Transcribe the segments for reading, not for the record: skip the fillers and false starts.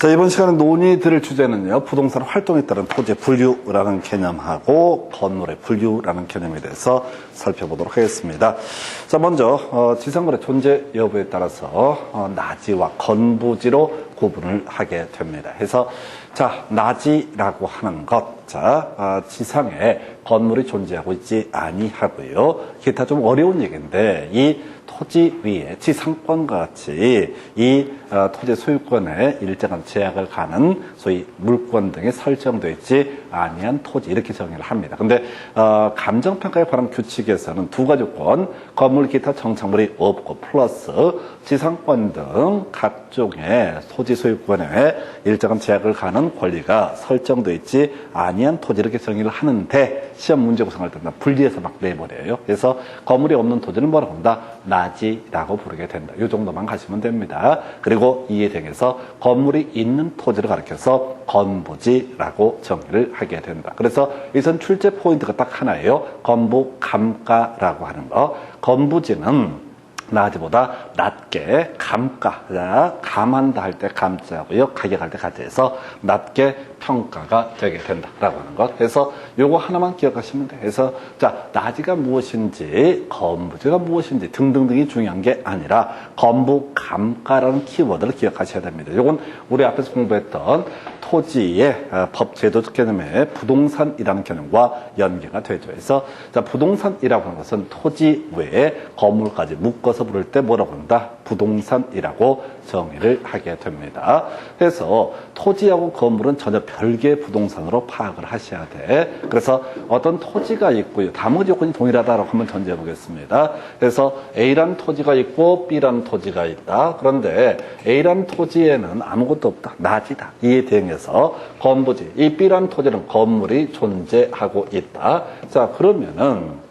자, 이번 시간에 논의 드릴 주제는요, 부동산 활동에 따른 토지의 분류라는 개념하고 건물의 분류라는 개념에 대해서 살펴보도록 하겠습니다. 자, 먼저 지상물의 존재 여부에 따라서 나지와 건부지로 구분을 하게 됩니다. 해서 자, 나지라고 하는 것, 자, 지상에 건물이 존재하고 있지 아니하고요. 기타 좀 어려운 얘기인데 이 토지 위에 지상권과 같이 이 토지 소유권에 일정한 제약을 가는 소위 물권 등이 설정되어 있지 아니한 토지 이렇게 정의를 합니다. 근데 감정평가에 관한 규칙에서는 두 가지 조건, 건물 기타 정착물이 없고 플러스 지상권 등 각종의 토지 소유권에 일정한 제약을 가는 권리가 설정되어 있지 아니한 토지 이렇게 정의를 하는데 시험 문제 구성할 때 분리해서 막 내버려요. 그래서 건물이 없는 토지는 뭐라고 한다? 나지라고 부르게 된다. 이 정도만 가시면 됩니다. 그리고 이에 대해서 건물이 있는 토지를 가리켜서 건부지라고 정의를 하게 된다. 그래서 이선 출제 포인트가 딱 하나예요. 건부 감가라고 하는 거. 건부지는 나지보다 낮게 감가, 감한다 할 때 감자고요. 가격할 때 가자해서 낮게 평가가 되게 된다라고 하는 것. 그래서 요거 하나만 기억하시면 돼요. 그래서 자, 나지가 무엇인지, 건부지가 무엇인지 등등등이 중요한 게 아니라 건부 감가라는 키워드를 기억하셔야 됩니다. 요건 우리 앞에서 공부했던 토지의 법제도적 개념의 부동산이라는 개념과 연계가 되죠. 그래서 자, 부동산이라고 하는 것은 토지 외에 건물까지 묶어서 부를 때 뭐라고 한다? 부동산이라고 정의를 하게 됩니다. 그래서 토지하고 건물은 전혀 별개의 부동산으로 파악을 하셔야 돼. 그래서 어떤 토지가 있고요. 나머지 요건이 동일하다라고 한번 전제해 보겠습니다. 그래서 A라는 토지가 있고 B라는 토지가 있다. 그런데 A라는 토지에는 아무것도 없다. 낮이다. 이에 대응해서 건부지, 이 B라는 토지는 건물이 존재하고 있다. 자, 그러면은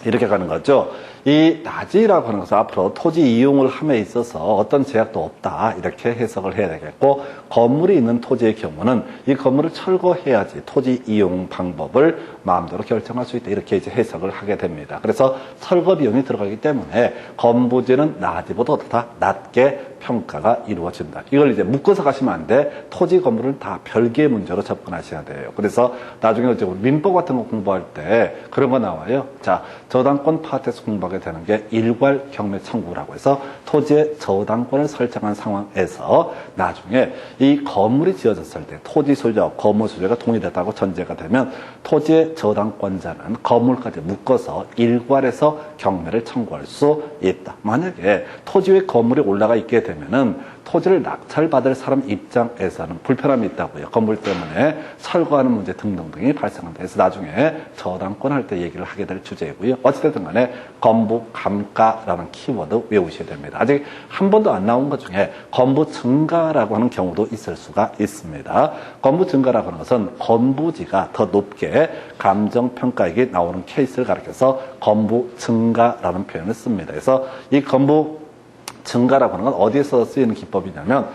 이렇게 가는 거죠. 이 나지라고 하는 것은 앞으로 토지 이용을 함에 있어서 어떤 제약도 없다 이렇게 해석을 해야 되겠고, 건물이 있는 토지의 경우는 이 건물을 철거해야지 토지 이용 방법을 마음대로 결정할 수 있다 이렇게 이제 해석을 하게 됩니다. 그래서 철거 비용이 들어가기 때문에 건부지는 나지보다 더 낮게 평가가 이루어진다. 이걸 이제 묶어서 가시면 안 돼. 토지 건물은 다 별개의 문제로 접근하셔야 돼요. 그래서 나중에 이제 민법 같은 거 공부할 때 그런 거 나와요. 자, 저당권 파트에서 공부하게 되는 게 일괄 경매 청구라고 해서 토지의 저당권을 설정한 상황에서 나중에 이 건물이 지어졌을 때 토지 소유자와 건물 소유자가 동일하다고 전제가 되면 토지의 저당권자는 건물까지 묶어서 일괄해서 경매를 청구할 수 있다. 만약에 토지 위에 건물이 올라가 있게 되면은 토지를 낙찰받을 사람 입장에서는 불편함이 있다고요. 건물 때문에 철거하는 문제 등등등이 발생한다. 그래서 나중에 저당권 할 때 얘기를 하게 될 주제이고요. 어찌됐든 간에 건부 감가라는 키워드 외우셔야 됩니다. 아직 한 번도 안 나온 것 중에 건부 증가라고 하는 경우도 있을 수가 있습니다. 건부 증가라고 하는 것은 건부지가 더 높게 감정평가액이 나오는 케이스를 가리켜서 건부 증가라는 표현을 씁니다. 그래서 이 건부 증가라고 하는 건 어디에서 쓰이는 기법이냐면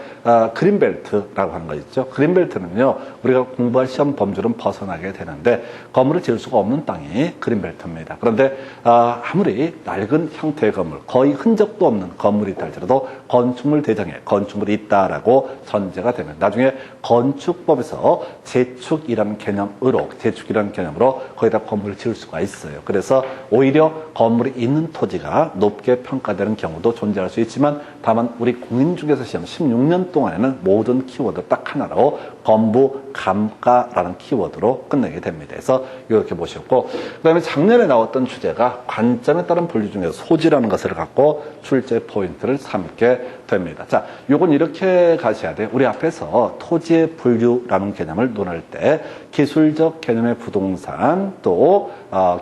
그린벨트라고 하는 거 있죠. 그린벨트는요, 우리가 공부할 시험 범주는 벗어나게 되는데 건물을 지을 수가 없는 땅이 그린벨트입니다. 그런데 아무리 낡은 형태의 건물, 거의 흔적도 없는 건물이 있다 할지라도 건축물 대장에 건축물이 있다라고 전제가 되면 나중에 건축법에서 재축이라는 개념으로 거기다 건물을 지을 수가 있어요. 그래서 오히려 건물이 있는 토지가 높게 평가되는 경우도 존재할 수 있지만 다만 우리 공인중개사 시험 16년 동안에는 모든 키워드 딱 하나로 건부 감가라는 키워드로 끝내게 됩니다. 그래서 이렇게 보셨고, 그 다음에 작년에 나왔던 주제가 관점에 따른 분류 중에서 소지라는 것을 갖고 출제 포인트를 삼게 됩니다. 자, 요건 이렇게 가셔야 돼요. 우리 앞에서 토지의 분류라는 개념을 논할 때 기술적 개념의 부동산, 또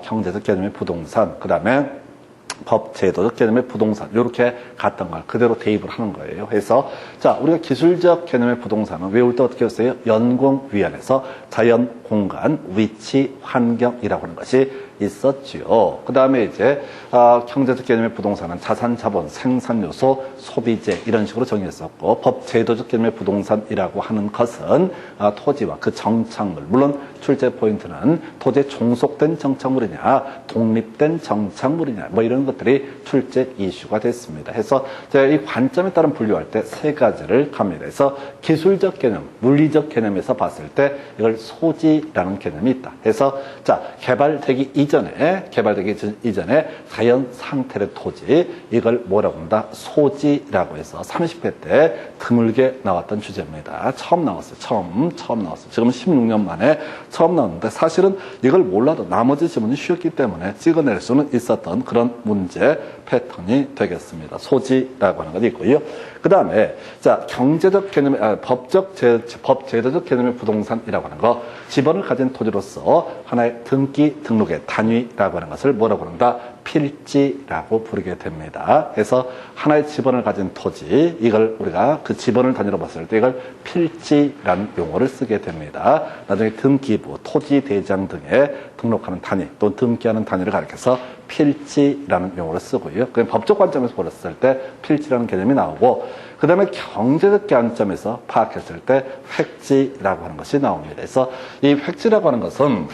경제적 개념의 부동산, 그 다음에 법제도적 개념의 부동산 이렇게 갔던 걸 그대로 대입을 하는 거예요. 그래서 자, 우리가 기술적 개념의 부동산은 외울 때 어떻게 했어요? 연공위안에서 자연, 공간, 위치, 환경이라고 하는 것이 있었지요. 그 다음에 이제 경제적 개념의 부동산은 자산, 자본, 생산 요소, 소비재 이런 식으로 정의했었고, 법제도적 개념의 부동산이라고 하는 것은 토지와 그 정착물, 물론 출제 포인트는 토지에 종속된 정착물이냐, 독립된 정착물이냐, 뭐 이런 것들이 출제 이슈가 됐습니다. 해서 제가 이 관점에 따른 분류할 때 세 가지를 갑니다. 그래서 기술적 개념, 물리적 개념에서 봤을 때 이걸 소지라는 개념이 있다. 해서 자, 개발되기 이전에 자연 상태의 토지, 이걸 뭐라고 한다? 소지라고 해서 30회 때 드물게 나왔던 주제입니다. 처음 나왔어요. 처음 나왔어요. 지금 16년 만에 처음 나왔는데 사실은 이걸 몰라도 나머지 지문이 쉬웠기 때문에 찍어낼 수는 있었던 그런 문제 패턴이 되겠습니다. 소지라고 하는 것이 있고요. 그 다음에 자, 경제적 개념의 법제도적 개념의 부동산이라고 하는 거, 지번을 가진 토지로서 하나의 등록의 단위라고 하는 것을 뭐라고 한다? 필지라고 부르게 됩니다. 그래서 하나의 지번을 가진 토지, 이걸 우리가 그 지번을 단위로 봤을 때 이걸 필지라는 용어를 쓰게 됩니다. 나중에 등기부, 토지대장 등에 등록하는 단위 또는 등기하는 단위를 가리켜서 필지라는 용어를 쓰고요. 그냥 법적 관점에서 봤을 때 필지라는 개념이 나오고, 그 다음에 경제적 관점에서 파악했을 때 획지라고 하는 것이 나옵니다. 그래서 이 획지라고 하는 것은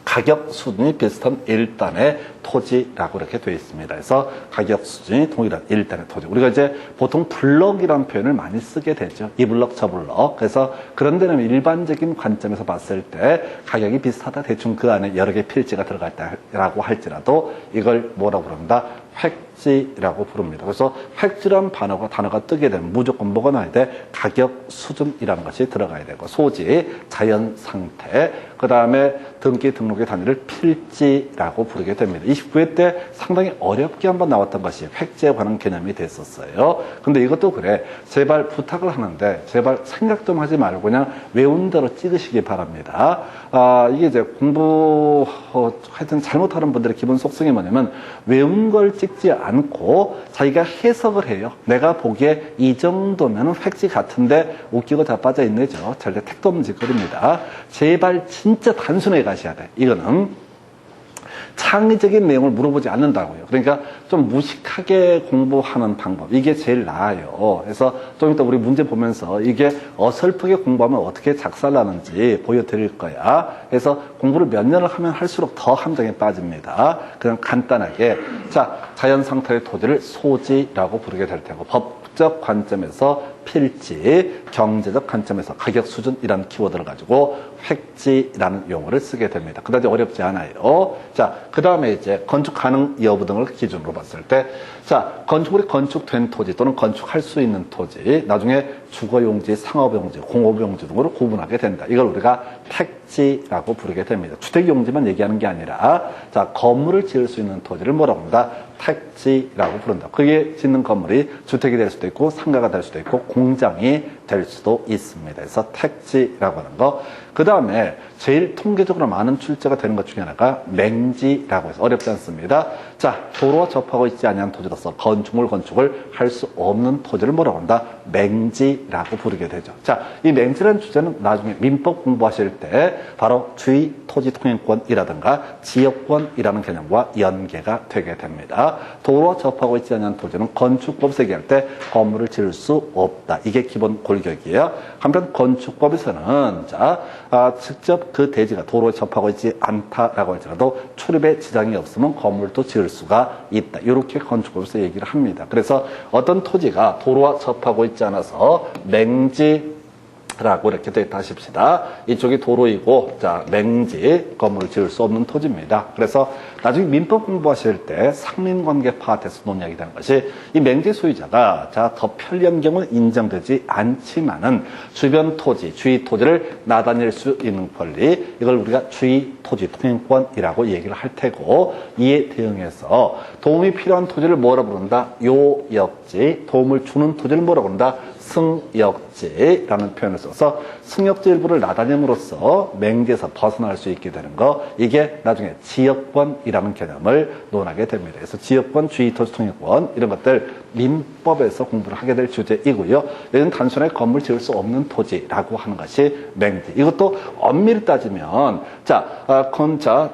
가격 수준이 비슷한 일단의 토지라고 이렇게 되어 있습니다. 그래서 가격 수준이 동일한 일단의 토지. 우리가 이제 보통 블럭이라는 표현을 많이 쓰게 되죠. 이 블럭, 저 블럭. 그래서 그런 데는 일반적인 관점에서 봤을 때 가격이 비슷하다. 대충 그 안에 여러 개의 필지가 들어가 있다라고 할지라도 이걸 뭐라고 부른다? 획지라고 부릅니다. 그래서 획지라는 단어가 뜨게 되면 무조건 뭐가 나와야 돼? 가격 수준이라는 것이 들어가야 되고, 소지, 자연 상태, 그 다음에 등록의 단위를 필지라고 부르게 됩니다. 29회 때 상당히 어렵게 한번 나왔던 것이 획지에 관한 개념이 됐었어요. 근데 이것도 그래. 제발 부탁을 하는데 제발 생각 좀 하지 말고 그냥 외운 대로 찍으시기 바랍니다. 이게 이제 하여튼 잘못하는 분들의 기본 속성이 뭐냐면 외운 걸 찍지 않고 자기가 해석을 해요. 내가 보기에 이 정도면 획지 같은데 웃기고 자빠져 있네죠. 절대 택도 없는 짓거리입니다. 제발 진짜 단순하게 가셔야 돼. 이거는 창의적인 내용을 물어보지 않는다고요. 그러니까 좀 무식하게 공부하는 방법, 이게 제일 나아요. 그래서 좀 이따 우리 문제 보면서 이게 어설프게 공부하면 어떻게 작살나는지 보여드릴 거야. 그래서 공부를 몇 년을 하면 할수록 더 함정에 빠집니다. 그냥 간단하게, 자, 자연 상태의 토지를 소지라고 부르게 될 테고, 법적 관점에서 필지, 경제적 관점에서 가격 수준이라는 키워드를 가지고 획지라는 용어를 쓰게 됩니다. 그다지 어렵지 않아요. 자, 그 다음에 이제 건축 가능 여부 등을 기준으로 봤을 때, 자, 건축된 토지 또는 건축할 수 있는 토지, 나중에 주거용지, 상업용지, 공업용지 등으로 구분하게 된다. 이걸 우리가 택지라고 부르게 됩니다. 주택용지만 얘기하는 게 아니라, 자, 건물을 지을 수 있는 토지를 뭐라고 합니다? 택지라고 부른다. 그게 짓는 건물이 주택이 될 수도 있고 상가가 될 수도 있고 공장이 될 수도 있습니다. 그래서 택지라고 하는 거. 그 다음에 제일 통계적으로 많은 출제가 되는 것 중에 하나가 맹지라고 해서 어렵지 않습니다. 자, 도로와 접하고 있지 않은 토지로서 건축을 할 수 없는 토지를 뭐라고 한다? 맹지라고 부르게 되죠. 자, 이 맹지라는 주제는 나중에 민법 공부하실 때 바로 주의 토지 통행권이라든가 지역권이라는 개념과 연계가 되게 됩니다. 도로와 접하고 있지 않은 토지는 건축법 세계할 때 건물을 지을 수 없다. 이게 기본 골격이에요. 한편 건축법에서는 자, 직접 그 대지가 도로에 접하고 있지 않다라고 할지라도 출입에 지장이 없으면 건물도 지을 수가 있다. 이렇게 건축법에서 얘기를 합니다. 그래서 어떤 토지가 도로와 접하고 있지 않아서 맹지라고 이렇게 되어 있다 하십시다. 이쪽이 도로이고, 자, 맹지, 건물을 지을 수 없는 토지입니다. 그래서 나중에 민법 공부하실 때 상민관계 파트에서 논의하게 되는 것이, 이 맹지 소유자가, 자, 더 편리한 경우는 인정되지 않지만은 주변 토지, 주의 토지를 나다닐 수 있는 권리, 이걸 우리가 주의 토지 통행권이라고 얘기를 할 테고, 이에 대응해서 도움이 필요한 토지를 뭐라고 부른다? 요역지, 도움을 주는 토지를 뭐라고 부른다? 승역지라는 표현을 써서 승역지 일부를 나다님으로써 맹지에서 벗어날 수 있게 되는 거, 이게 나중에 지역권이라는 개념을 논하게 됩니다. 그래서 지역권, 주의토지 통행권 이런 것들 민법에서 공부를 하게 될 주제이고요. 얘는 단순하게 건물 지을 수 없는 토지라고 하는 것이 맹지. 이것도 엄밀히 따지면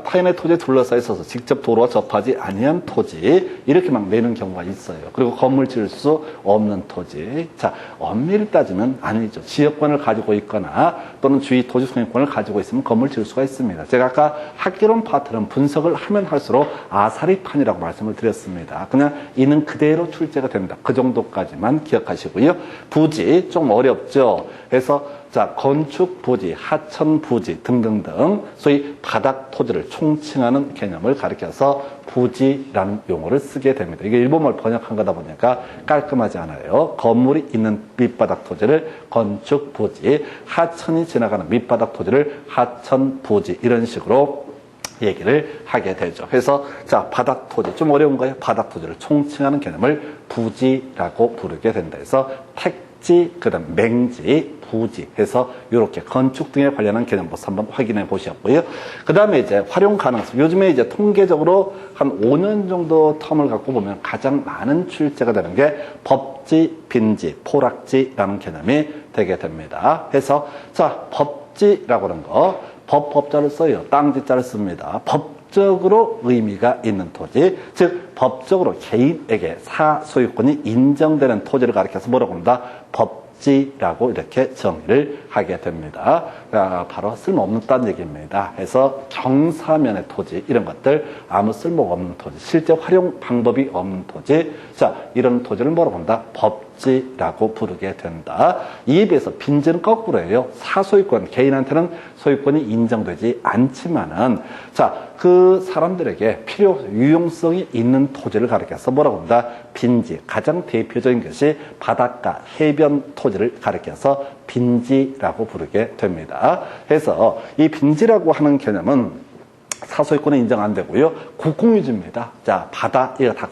타인의 토지에 둘러싸여 있어서 직접 도로와 접하지 아니한 토지 이렇게 막 내는 경우가 있어요. 그리고 건물 지을 수 없는 토지. 자, 엄밀히 따지면 있으면 아니죠. 지역권을 가지고 있거나 또는 주위 토지 소유권을 가지고 있으면 건물 지을 수가 있습니다. 제가 아까 학개론 파트는 분석을 하면 할수록 아사리판이라고 말씀을 드렸습니다. 그냥 이는 그대로 출제가 됩니다. 그 정도까지만 기억하시고요. 부지 좀 어렵죠. 그래서 자, 건축 부지, 하천 부지 등등등 소위 바닥 토지를 총칭하는 개념을 가리켜서 부지라는 용어를 쓰게 됩니다. 이게 일본말 번역한 거다 보니까 깔끔하지 않아요. 건물이 있는 밑바닥 토지를 건축 부지, 하천이 지나가는 밑바닥 토지를 하천 부지 이런 식으로 얘기를 하게 되죠. 그래서 자, 바닥 토지 좀 어려운 거예요. 바닥 토지를 총칭하는 개념을 부지라고 부르게 된다. 해서 택지, 그다음 맹지, 부지 해서 이렇게 건축 등에 관련한 개념부터 한번 확인해 보셨고요. 그 다음에 이제 활용 가능성. 요즘에 이제 통계적으로 한 5년 정도 텀을 갖고 보면 가장 많은 출제가 되는 게 법지, 빈지, 포락지라는 개념이 되게 됩니다. 해서 자, 법지라고 하는 거 법자를 써요. 땅지자를 씁니다. 법적으로 의미가 있는 토지, 즉 법적으로 개인에게 사소유권이 인정되는 토지를 가리켜서 뭐라고 합니다. 법지라고 이렇게 정의를 하게 됩니다. 바로 쓸모없는 얘기입니다. 해서 경사면의 토지 이런 것들 아무 쓸모가 없는 토지, 실제 활용 방법이 없는 토지, 자 이런 토지를 뭐라고 한다? 법지라고 부르게 된다. 이에 비해서 빈지는 거꾸로예요. 사소유권, 개인한테는 소유권이 인정되지 않지만은 자 그 사람들에게 필요, 유용성이 있는 토지를 가리켜서 뭐라고 한다? 빈지. 가장 대표적인 것이 바닷가, 해변 토지를 가리켜서 빈지라고 부르게 됩니다. 그래서 이 빈지라고 하는 개념은 사소유권은 인정 안 되고요. 국공유지입니다. 자, 바다, 이거 다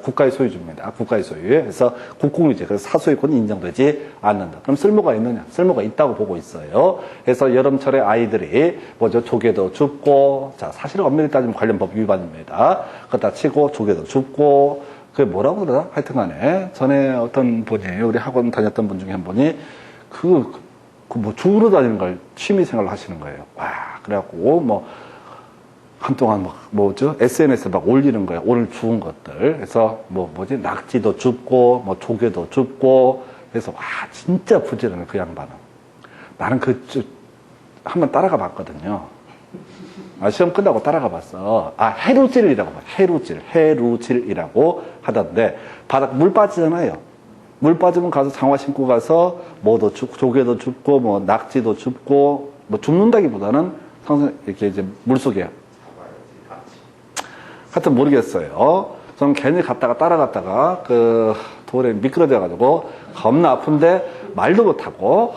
국가의 소유주입니다. 국가의 소유에. 그래서 국공유지, 그래서 사소유권이 인정되지 않는다. 그럼 쓸모가 있느냐? 쓸모가 있다고 보고 있어요. 그래서 여름철에 아이들이 뭐죠? 조개도 줍고, 자, 사실은 엄밀히 따지면 관련법 위반입니다. 그러다 치고, 조개도 줍고, 그게 뭐라고 그러나? 하여튼 간에, 전에 어떤 분이, 우리 학원 다녔던 분 중에 한 분이, 뭐, 주우러 다니는 걸 취미 생활을 하시는 거예요. 와, 그래갖고, 한동안 뭐죠? SNS에 막 올리는 거예요. 오늘 주운 것들. 그래서 낙지도 줍고, 조개도 줍고. 그래서 와, 진짜 부지런해, 그 양반은. 나는 한번 따라가 봤거든요. 시험 끝나고 따라가 봤어. 해루질이라고 봐요. 해루질이라고 하던데, 바닥 물 빠지잖아요. 물 빠지면 가서 장화 신고 가서 뭐도 줍고, 조개도 줍고, 낙지도 줍고, 줍는다기보다는 항상 이렇게 이제 물 속에 하여튼 모르겠어요. 저는 괜히 따라갔다가 돌에 미끄러져가지고 겁나 아픈데 말도 못하고,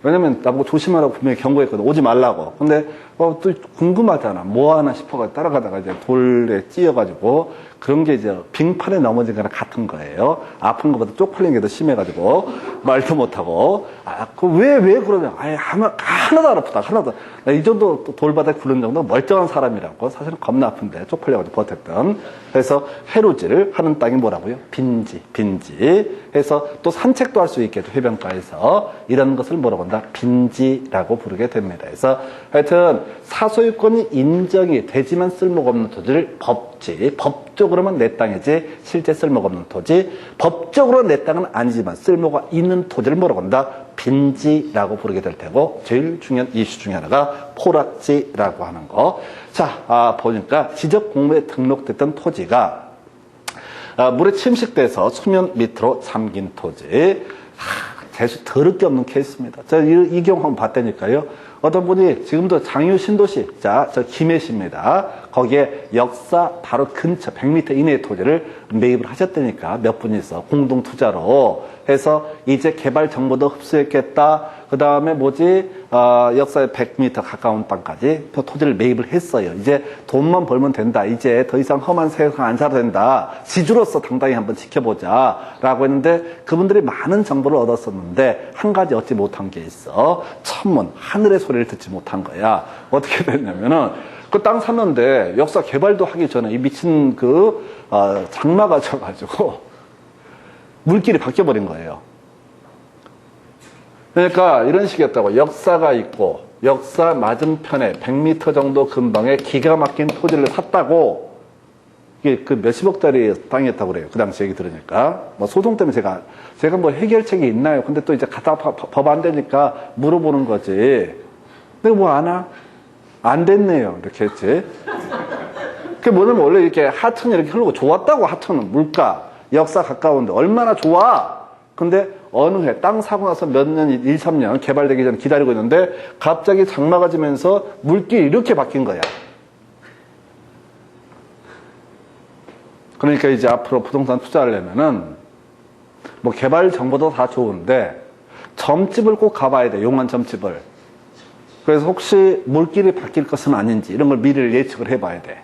왜냐면 나보고 조심하라고 분명히 경고했거든. 오지 말라고. 근데 또 궁금하잖아. 뭐 하나 싶어가지고 따라가다가 이제 돌에 찧어가지고 그런 게 이제 빙판에 넘어진 거랑 같은 거예요. 아픈 것보다 쪽팔린 게 더 심해가지고 말도 못하고. 왜 그러냐. 하나도 안 아프다. 하나도. 이 정도 돌바닥에 굴른 정도 멀쩡한 사람이라고. 사실은 겁나 아픈데 쪽팔려가지고 버텼던. 그래서 해루질 하는 땅이 뭐라고요? 빈지. 해서 또 산책도 할 수 있겠죠. 해변가에서. 이런 것을 뭐라고 한다? 빈지라고 부르게 됩니다. 그래서 하여튼 사소유권이 인정이 되지만 쓸모가 없는 토지를 법지, 법적으로만 내 땅이지 실제 쓸모가 없는 토지, 법적으로 내 땅은 아니지만 쓸모가 있는 토지를 뭐라고 한다? 빈지라고 부르게 될 테고, 제일 중요한 이슈 중에 하나가 포락지라고 하는 거. 자, 보니까 지적 공모에 등록됐던 토지가 물에 침식돼서 수면 밑으로 잠긴 토지. 대수 더럽게 없는 케이스입니다. 제가 이 경우 한번 봤다니까요. 어떤 분이 지금도 장유 신도시, 저 김해시입니다. 거기에 역사 바로 근처 100m 이내의 토지를 매입을 하셨다니까, 몇 분이서 공동 투자로 해서 이제 개발 정보도 흡수했겠다. 그 다음에 역사에 100m 가까운 땅까지 토지를 매입을 했어요. 이제 돈만 벌면 된다. 이제 더 이상 험한 세상 안 살아도 된다. 지주로서 당당히 한번 지켜보자. 라고 했는데 그분들이 많은 정보를 얻었었는데 한 가지 얻지 못한 게 있어. 천문, 하늘의 소리를 듣지 못한 거야. 어떻게 됐냐면은 그 땅 샀는데 역사 개발도 하기 전에 이 미친 장마가 져가지고 물길이 바뀌어버린 거예요. 그러니까 이런 식이었다고. 역사가 있고 역사 맞은편에 100m 정도 근방에 기가 막힌 토지를 샀다고. 이게 그 몇십억짜리 땅이었다고 그래요. 그 당시 얘기 들으니까. 뭐 소송 때문에 제가 뭐 해결책이 있나요? 근데 또 이제 갖다 법 안 되니까 물어보는 거지. 내가 뭐 아나? 안 됐네요. 이렇게 했지. 그게 뭐냐면 원래 이렇게 하천이 이렇게 흐르고 좋았다고 하천은 물가, 역사 가까운데 얼마나 좋아. 근데 어느 해 땅 사고 나서 몇 년, 1, 3년 개발되기 전에 기다리고 있는데 갑자기 장마가 지면서 물길이 이렇게 바뀐 거야. 그러니까 이제 앞으로 부동산 투자를 하려면은 뭐 개발 정보도 다 좋은데 점집을 꼭 가봐야 돼. 용한 점집을. 그래서 혹시 물길이 바뀔 것은 아닌지 이런 걸 미리 예측을 해봐야 돼.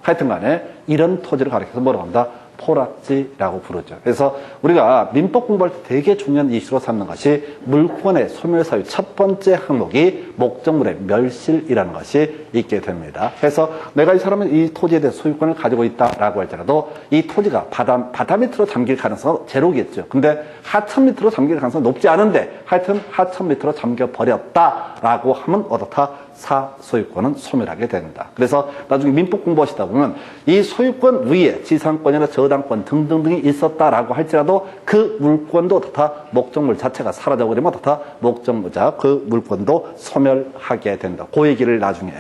하여튼 간에 이런 토지를 가리켜서 뭐라고 한다? 포락지라고 부르죠. 그래서 우리가 민법 공부할 때 되게 중요한 이슈로 삼는 것이 물권의 소멸사유 첫 번째 항목이 목적물의 멸실이라는 것이 있게 됩니다. 그래서 내가 이 사람은 이 토지에 대해 소유권을 가지고 있다라고 할지라도 이 토지가 바다 밑으로 잠길 가능성은 제로겠죠. 근데 하천 밑으로 잠길 가능성은 높지 않은데 하여튼 하천 밑으로 잠겨버렸다라고 하면 어떻다? 사소유권은 소멸하게 된다. 그래서 나중에 민법 공부하시다 보면 이 소유권 위에 지상권이나 저당권 등등등이 있었다라고 할지라도 그 물권도 어떻다? 목적물 자체가 사라져버리면 어떻다? 목적물자 그 물권도 소멸하게 된다. 그 얘기를 나중에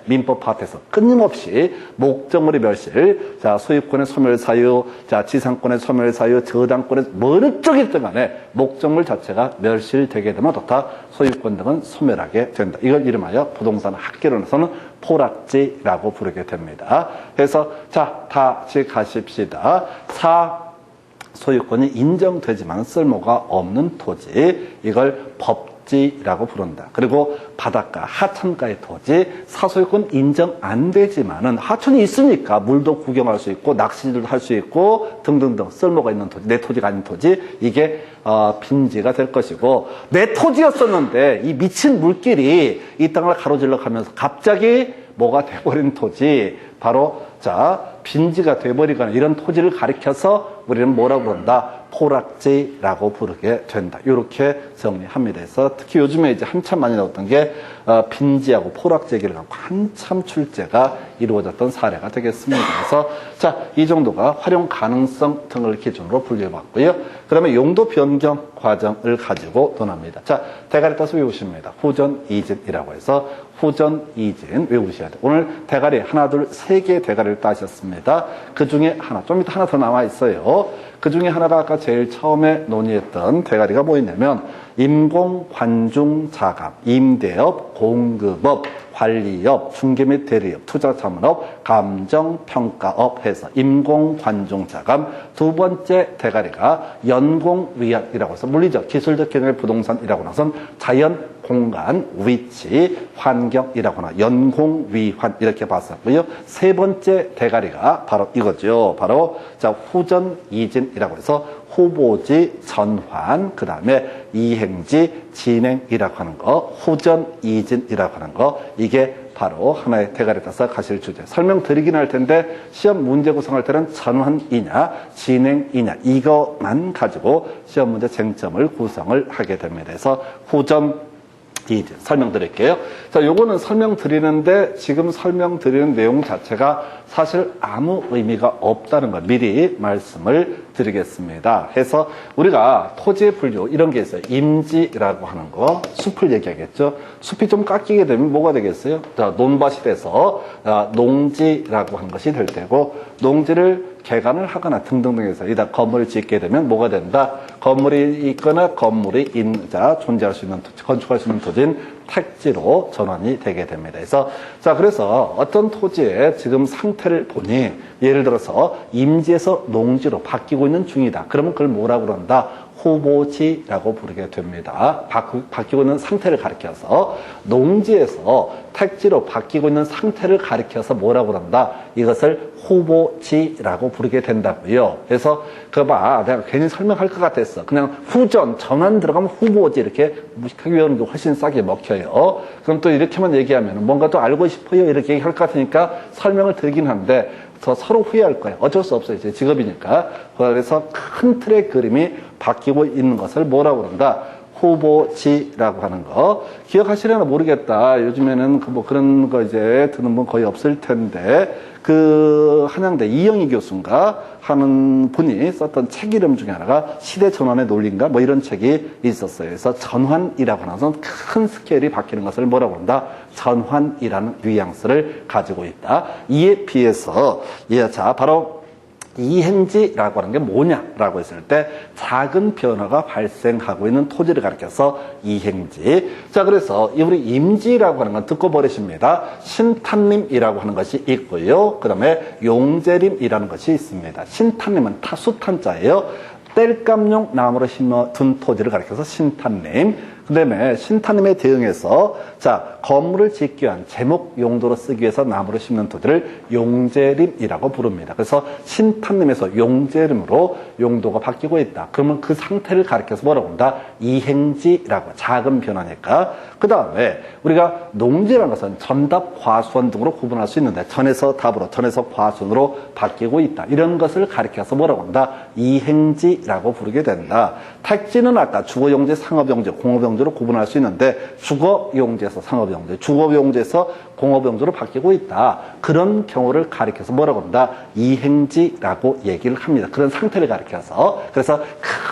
민법 파트에서 끊임없이 목적물의 멸실, 자 소유권의 소멸사유, 자 지상권의 소멸사유, 저당권의 어느 쪽이든 간에 목적물 자체가 멸실되게 되면 어떻다? 소유권 등은 소멸하게 된다. 이걸 이름하여 부동산 학계론에서는 포락지라고 부르게 됩니다. 그래서 자, 다 같이 가십시다. 소유권이 인정되지만 쓸모가 없는 토지, 이걸 법지라고 부른다. 그리고 바닷가, 하천가의 토지, 사소유권 인정 안 되지만은 하천이 있으니까 물도 구경할 수 있고 낚시도 할 수 있고 등등등 쓸모가 있는 토지, 내 토지가 아닌 토지, 이게 빈지가 될 것이고, 내 토지였었는데 이 미친 물길이 이 땅을 가로질러 가면서 갑자기 뭐가 돼버린 토지, 바로 자 빈지가 돼버리거나 이런 토지를 가리켜서 우리는 뭐라고 부른다? 포락지라고 부르게 된다. 이렇게 정리합니다. 그래서 특히 요즘에 이제 한참 많이 나왔던 게 빈지하고 포락지 얘기를 갖고 한참 출제가 이루어졌던 사례가 되겠습니다. 그래서 자, 이 정도가 활용 가능성 등을 기준으로 분류해봤고요. 그 다음에 용도 변경 과정을 가지고 논합니다. 자, 대가리 따서 외우십니다. 후전 이진이라고 해서 후전 이진 외우셔야 돼요. 오늘 대가리 하나, 둘, 세 개의 대가리를 따셨습니다. 그 중에 하나, 좀 이따 하나 더 나와 있어요. 그 중에 하나가 아까 제일 처음에 논의했던 대가리가 뭐였냐면 임공관중자감, 임대업, 공급업, 관리업, 중개 및 대리업, 투자자문업, 감정평가업 해서 임공관중자감. 두 번째 대가리가 연공위약이라고 해서 물리적, 기술적 개념의 부동산이라고 나선 자연, 공간, 위치, 환경이라고 하나 연공위환 이렇게 봤었고요. 세 번째 대가리가 바로 이거죠. 바로 자 후전 이진이라고 해서 후보지 전환, 그 다음에 이행지 진행이라고 하는 거, 후전 이진이라고 하는 거, 이게 바로 하나의 대가리 따서 가실 주제. 설명드리긴 할 텐데 시험 문제 구성할 때는 전환이냐 진행이냐 이것만 가지고 시험 문제 쟁점을 구성을 하게 됩니다. 그래서 후전 이진 설명드릴게요. 자, 요거는 설명드리는데 지금 설명드리는 내용 자체가 사실 아무 의미가 없다는 걸 미리 말씀을 드리겠습니다. 해서 우리가 토지의 분류 이런 게 있어요. 임지라고 하는 거, 숲을 얘기하겠죠. 숲이 좀 깎이게 되면 뭐가 되겠어요? 자, 논밭이 돼서 농지라고 하는 것이 될 테고, 농지를 개간을 하거나 등등등 해서 이다 건물을 짓게 되면 뭐가 된다? 건물이 있거나 건물이 존재할 수 있는 토지, 건축할 수 있는 토지인 택지로 전환이 되게 됩니다. 그래서 그래서 어떤 토지의 지금 상태를 보니 예를 들어서 임지에서 농지로 바뀌고 있는 중이다. 그러면 그걸 뭐라고 그런다? 후보지라고 부르게 됩니다. 바뀌고 있는 상태를 가리켜서 농지에서 택지로 바뀌고 있는 상태를 가리켜서 뭐라고 그런다? 이것을 후보지라고 부르게 된다고요. 그래서 그거 봐, 내가 괜히 설명할 것 같았어. 그냥 후전, 전환 들어가면 후보지 이렇게 무식하게 외우는 게 훨씬 싸게 먹혀요. 그럼 또 이렇게만 얘기하면 뭔가 또 알고 싶어요 이렇게 얘기할 것 같으니까 설명을 드리긴 한데 더 서로 후회할 거예요. 어쩔 수 없어요. 제 직업이니까. 그래서 큰 틀의 그림이 바뀌고 있는 것을 뭐라고 그런다? 후보지라고 하는 거. 기억하시려나 모르겠다. 요즘에는 뭐 그런 거 이제 듣는 분 거의 없을 텐데, 그 한양대 이영희 교수인가 하는 분이 썼던 책 이름 중에 하나가 시대 전환의 논리인가 뭐 이런 책이 있었어요. 그래서 전환이라고 하는 것은 큰 스케일이 바뀌는 것을 뭐라고 한다? 전환이라는 뉘앙스를 가지고 있다. 이에 비해서 자 바로 이행지라고 하는 게 뭐냐라고 했을 때 작은 변화가 발생하고 있는 토지를 가리켜서 이행지. 자, 그래서 우리 임지라고 하는 건 듣고 버리십니다. 신탄림이라고 하는 것이 있고요. 그 다음에 용재림이라는 것이 있습니다. 신탄림은 타수탄자예요. 땔감용 나무로 심어둔 토지를 가리켜서 신탄림. 그 다음에 신탄림에 대응해서 자 건물을 짓기 위한 제목 용도로 쓰기 위해서 나무를 심는 토지를 용재림이라고 부릅니다. 그래서 신탄림에서 용재림으로 용도가 바뀌고 있다. 그러면 그 상태를 가리켜서 뭐라고 한다? 이행지라고. 작은 변화니까. 그 다음에 우리가 농지라는 것은 전답, 과수원 등으로 구분할 수 있는데 전에서 답으로, 전에서 과수원으로 바뀌고 있다. 이런 것을 가리켜서 뭐라고 한다? 이행지라고 부르게 된다. 택지는 아까 주거용지, 상업용지, 공업용지로 구분할 수 있는데 주거용지에서 상업용지, 주거용지에서 공업용지로 바뀌고 있다. 그런 경우를 가리켜서 뭐라고 한다? 이행지라고 얘기를 합니다. 그런 상태를 가리켜서. 그래서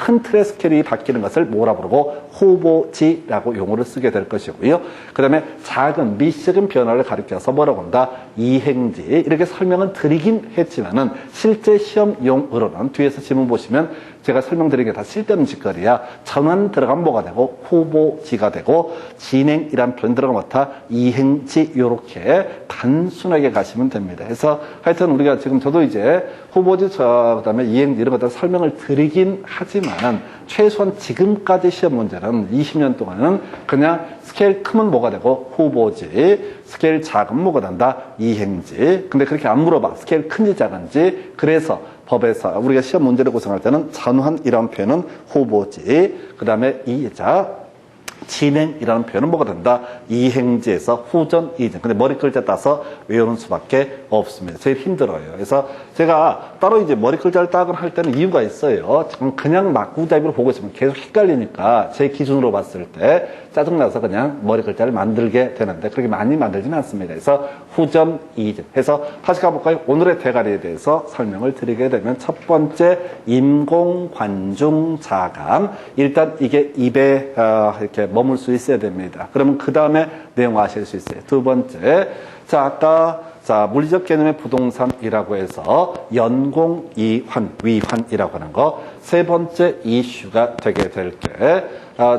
큰 틀의 스케일이 바뀌는 것을 뭐라 부르고 후보지라고 용어를 쓰게 될 것이고요. 그 다음에 작은 미적인 변화를 가리켜서 뭐라고 한다? 이행지. 이렇게 설명은 드리긴 했지만은 실제 시험용으로는 뒤에서 지문 보시면 제가 설명드린 게 다 쓸데없는 짓거리야. 전환 들어가면 뭐가 되고 후보지가 되고 진행이란 표현 들어가면 다 이행지 요렇게 단순하게 가시면 됩니다. 그래서 하여튼 우리가 지금 저도 이제 후보지 그다음에 이행지 이런 것들 설명을 드리긴 하지만 최소한 지금까지 시험 문제는 20년 동안은 그냥 스케일 크면 뭐가 되고 후보지, 스케일 작으면 뭐가 된다? 이행지. 근데 그렇게 안 물어봐. 스케일 큰지 작은지. 그래서 법에서 우리가 시험 문제를 구성할 때는 전환이라는 표현은 후보지, 그 다음에 진행이라는 표현은 뭐가 된다? 이행지에서 후전, 이전. 근데 머리 글자 따서 외우는 수밖에 없습니다. 제일 힘들어요. 그래서 제가 따로 이제 머리 글자를 따고 할 때는 이유가 있어요. 그냥 막구잡이로 보고 있으면 계속 헷갈리니까 제 기준으로 봤을 때 짜증나서 그냥 머리 글자를 만들게 되는데 그렇게 많이 만들지는 않습니다. 그래서 후전, 이전 해서 다시 가볼까요? 오늘의 대가리에 대해서 설명을 드리게 되면 첫 번째 임공관중자감. 일단 이게 입에 이렇게 머물 수 있어야 됩니다. 그러면 그 다음에 내용 아실 수 있어요. 두 번째, 자 아까 물리적 개념의 부동산이라고 해서 연공이환, 위환이라고 하는 거. 세 번째 이슈가 되게 될 게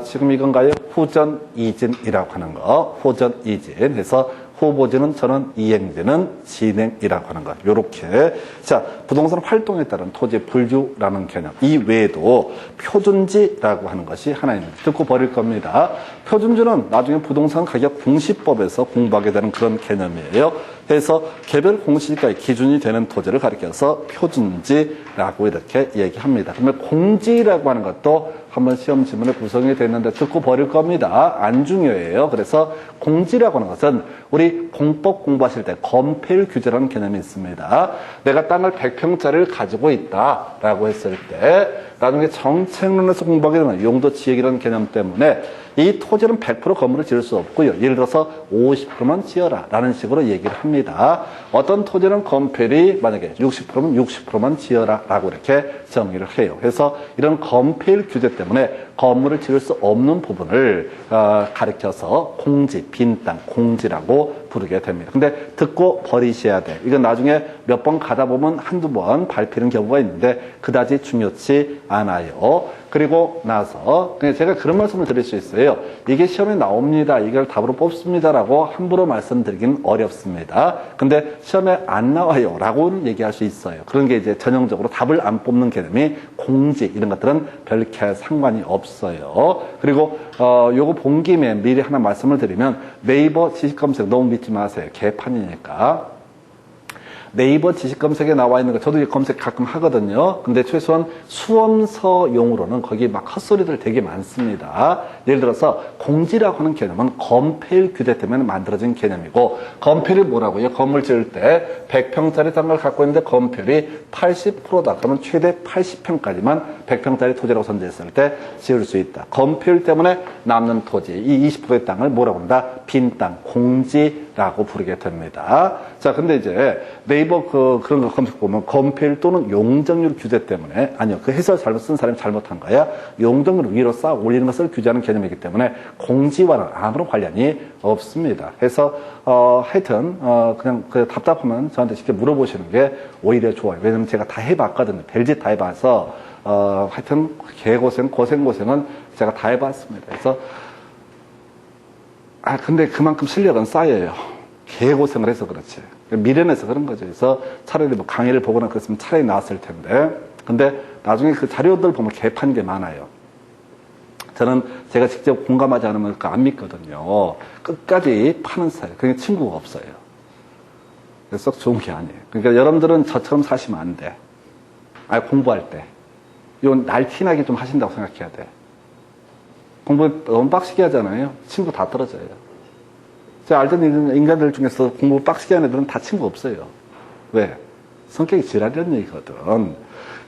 지금 이건가요? 후전, 이진이라고 하는 거. 후전, 이진 해서 후보지는 전원, 이행지는 진행이라고 하는 것. 요렇게. 자, 부동산 활동에 따른 토지 분류라는 개념. 이 외에도 표준지라고 하는 것이 하나 있습니다. 듣고 버릴 겁니다. 표준지는 나중에 부동산 가격 공시법에서 공부하게 되는 그런 개념이에요. 그래서 개별 공시지가의 기준이 되는 토지를 가리켜서 표준지라고 이렇게 얘기합니다. 그러면 공지라고 하는 것도 한번 시험 지문에 구성이 됐는데 듣고 버릴 겁니다. 안 중요해요. 그래서 공지라고 하는 것은 우리 공법 공부하실 때 건폐율 규제라는 개념이 있습니다. 내가 땅을 100평짜리를 가지고 있다라고 했을 때 나중에 정책론에서 공부하게 되는 용도지역이라는 개념 때문에 이 토지는 100% 건물을 지을 수 없고요. 예를 들어서 50%만 지어라 라는 식으로 얘기를 합니다. 어떤 토지는 건폐율이 만약에 60%면 60%만 지어라 라고 이렇게 정의를 해요. 그래서 이런 건폐율 규제 때문에 건물을 지을 수 없는 부분을 가리켜서 공지, 빈 땅, 공지라고 부르게 됩니다. 근데 듣고 버리셔야 돼. 이건 나중에 몇 번 가다 보면 한두 번 밟히는 경우가 있는데 그다지 중요치 않아요. 그리고 나서 제가 그런 말씀을 드릴 수 있어요. 이게 시험에 나옵니다. 이걸 답으로 뽑습니다라고 함부로 말씀드리긴 어렵습니다. 근데 시험에 안 나와요 라고는 얘기할 수 있어요. 그런 게 이제 전형적으로 답을 안 뽑는 개념이 공지 이런 것들은 별게 상관이 없어요. 그리고 요거 본 김에 미리 하나 말씀을 드리면 네이버 지식 검색 너무 믿지 마세요. 개판이니까. 네이버 지식 검색에 나와 있는 거 저도 이 검색 가끔 하거든요. 근데 최소한 수험서용으로는 거기 막 헛소리들 되게 많습니다. 예를 들어서 공지라고 하는 개념은 건폐율 규제 때문에 만들어진 개념이고, 건폐율이 뭐라고요? 건물 지을 때 100평짜리 땅을 갖고 있는데 건폐율이 80%다. 그러면 최대 80평까지만 100평짜리 토지라고 선정했을 때 지을 수 있다. 건폐율 때문에 남는 토지, 이 20%의 땅을 뭐라고 한다? 빈 땅, 공지라고 부르게 됩니다. 자, 근데 이제 네이버 그런 거 검색 보면 건폐율 또는 용적률 규제 때문에, 아니요, 그 해설 잘못 쓴 사람이 잘못한 거야. 용적률을 위로 쌓아 올리는 것을 규제하는 개념이기 때문에 공지와는 아무런 관련이 없습니다. 그래서 하여튼 그냥 답답하면 저한테 쉽게 물어보시는 게 오히려 좋아요. 왜냐면 제가 다 해봤거든요. 별짓 다 해봐서 하여튼 고생은 제가 다 해봤습니다. 그래서 근데 그만큼 실력은 쌓여요. 개고생을 해서 그렇지. 미련해서 그런 거죠. 그래서 차라리 뭐 강의를 보거나 그랬으면 차라리 나았을 텐데. 근데 나중에 그 자료들 보면 개판 게 많아요. 저는 제가 직접 공감하지 않으면 안 믿거든요. 끝까지 파는 스타일. 그게 친구가 없어요. 그래서 썩 좋은 게 아니에요. 그러니까 여러분들은 저처럼 사시면 안 돼. 공부할 때. 이건 날티나게 좀 하신다고 생각해야 돼. 공부 너무 빡시게 하잖아요. 친구 다 떨어져요. 제가 알던 인간들 중에서 공부 빡시게 하는 애들은 다 친구 없어요. 왜? 성격이 지랄이라는 얘기거든.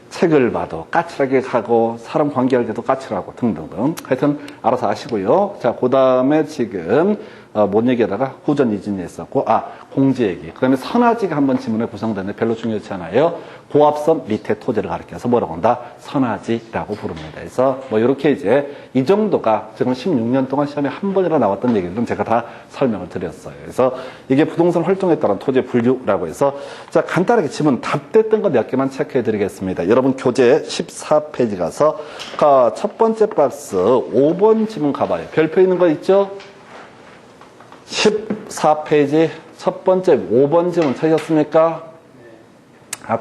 책을 봐도 까칠하게 가고 사람 관계할 때도 까칠하고 등등등. 하여튼 알아서 아시고요. 자, 그 다음에 지금 뭔 얘기하다가 후전 이진이 있었고, 공지 얘기. 그 다음에 선화지가 한번 지문에 구성되는데 별로 중요치 않아요. 고압선 밑에 토지를 가리켜서 뭐라고 한다? 선화지라고 부릅니다. 그래서 뭐 이렇게 이제 이 정도가 지금 16년 동안 시험에 한 번이나 나왔던 얘기들은 제가 다 설명을 드렸어요. 그래서 이게 부동산 활동에 따른 토지 분류라고 해서, 자, 간단하게 지문 답됐던 거 몇 개만 체크해 드리겠습니다. 여러분 교재 14페이지 가서 첫 번째 박스 5번 지문 가봐요. 별표 있는 거 있죠? 14페이지 첫 번째 5번 지문 찾으셨습니까?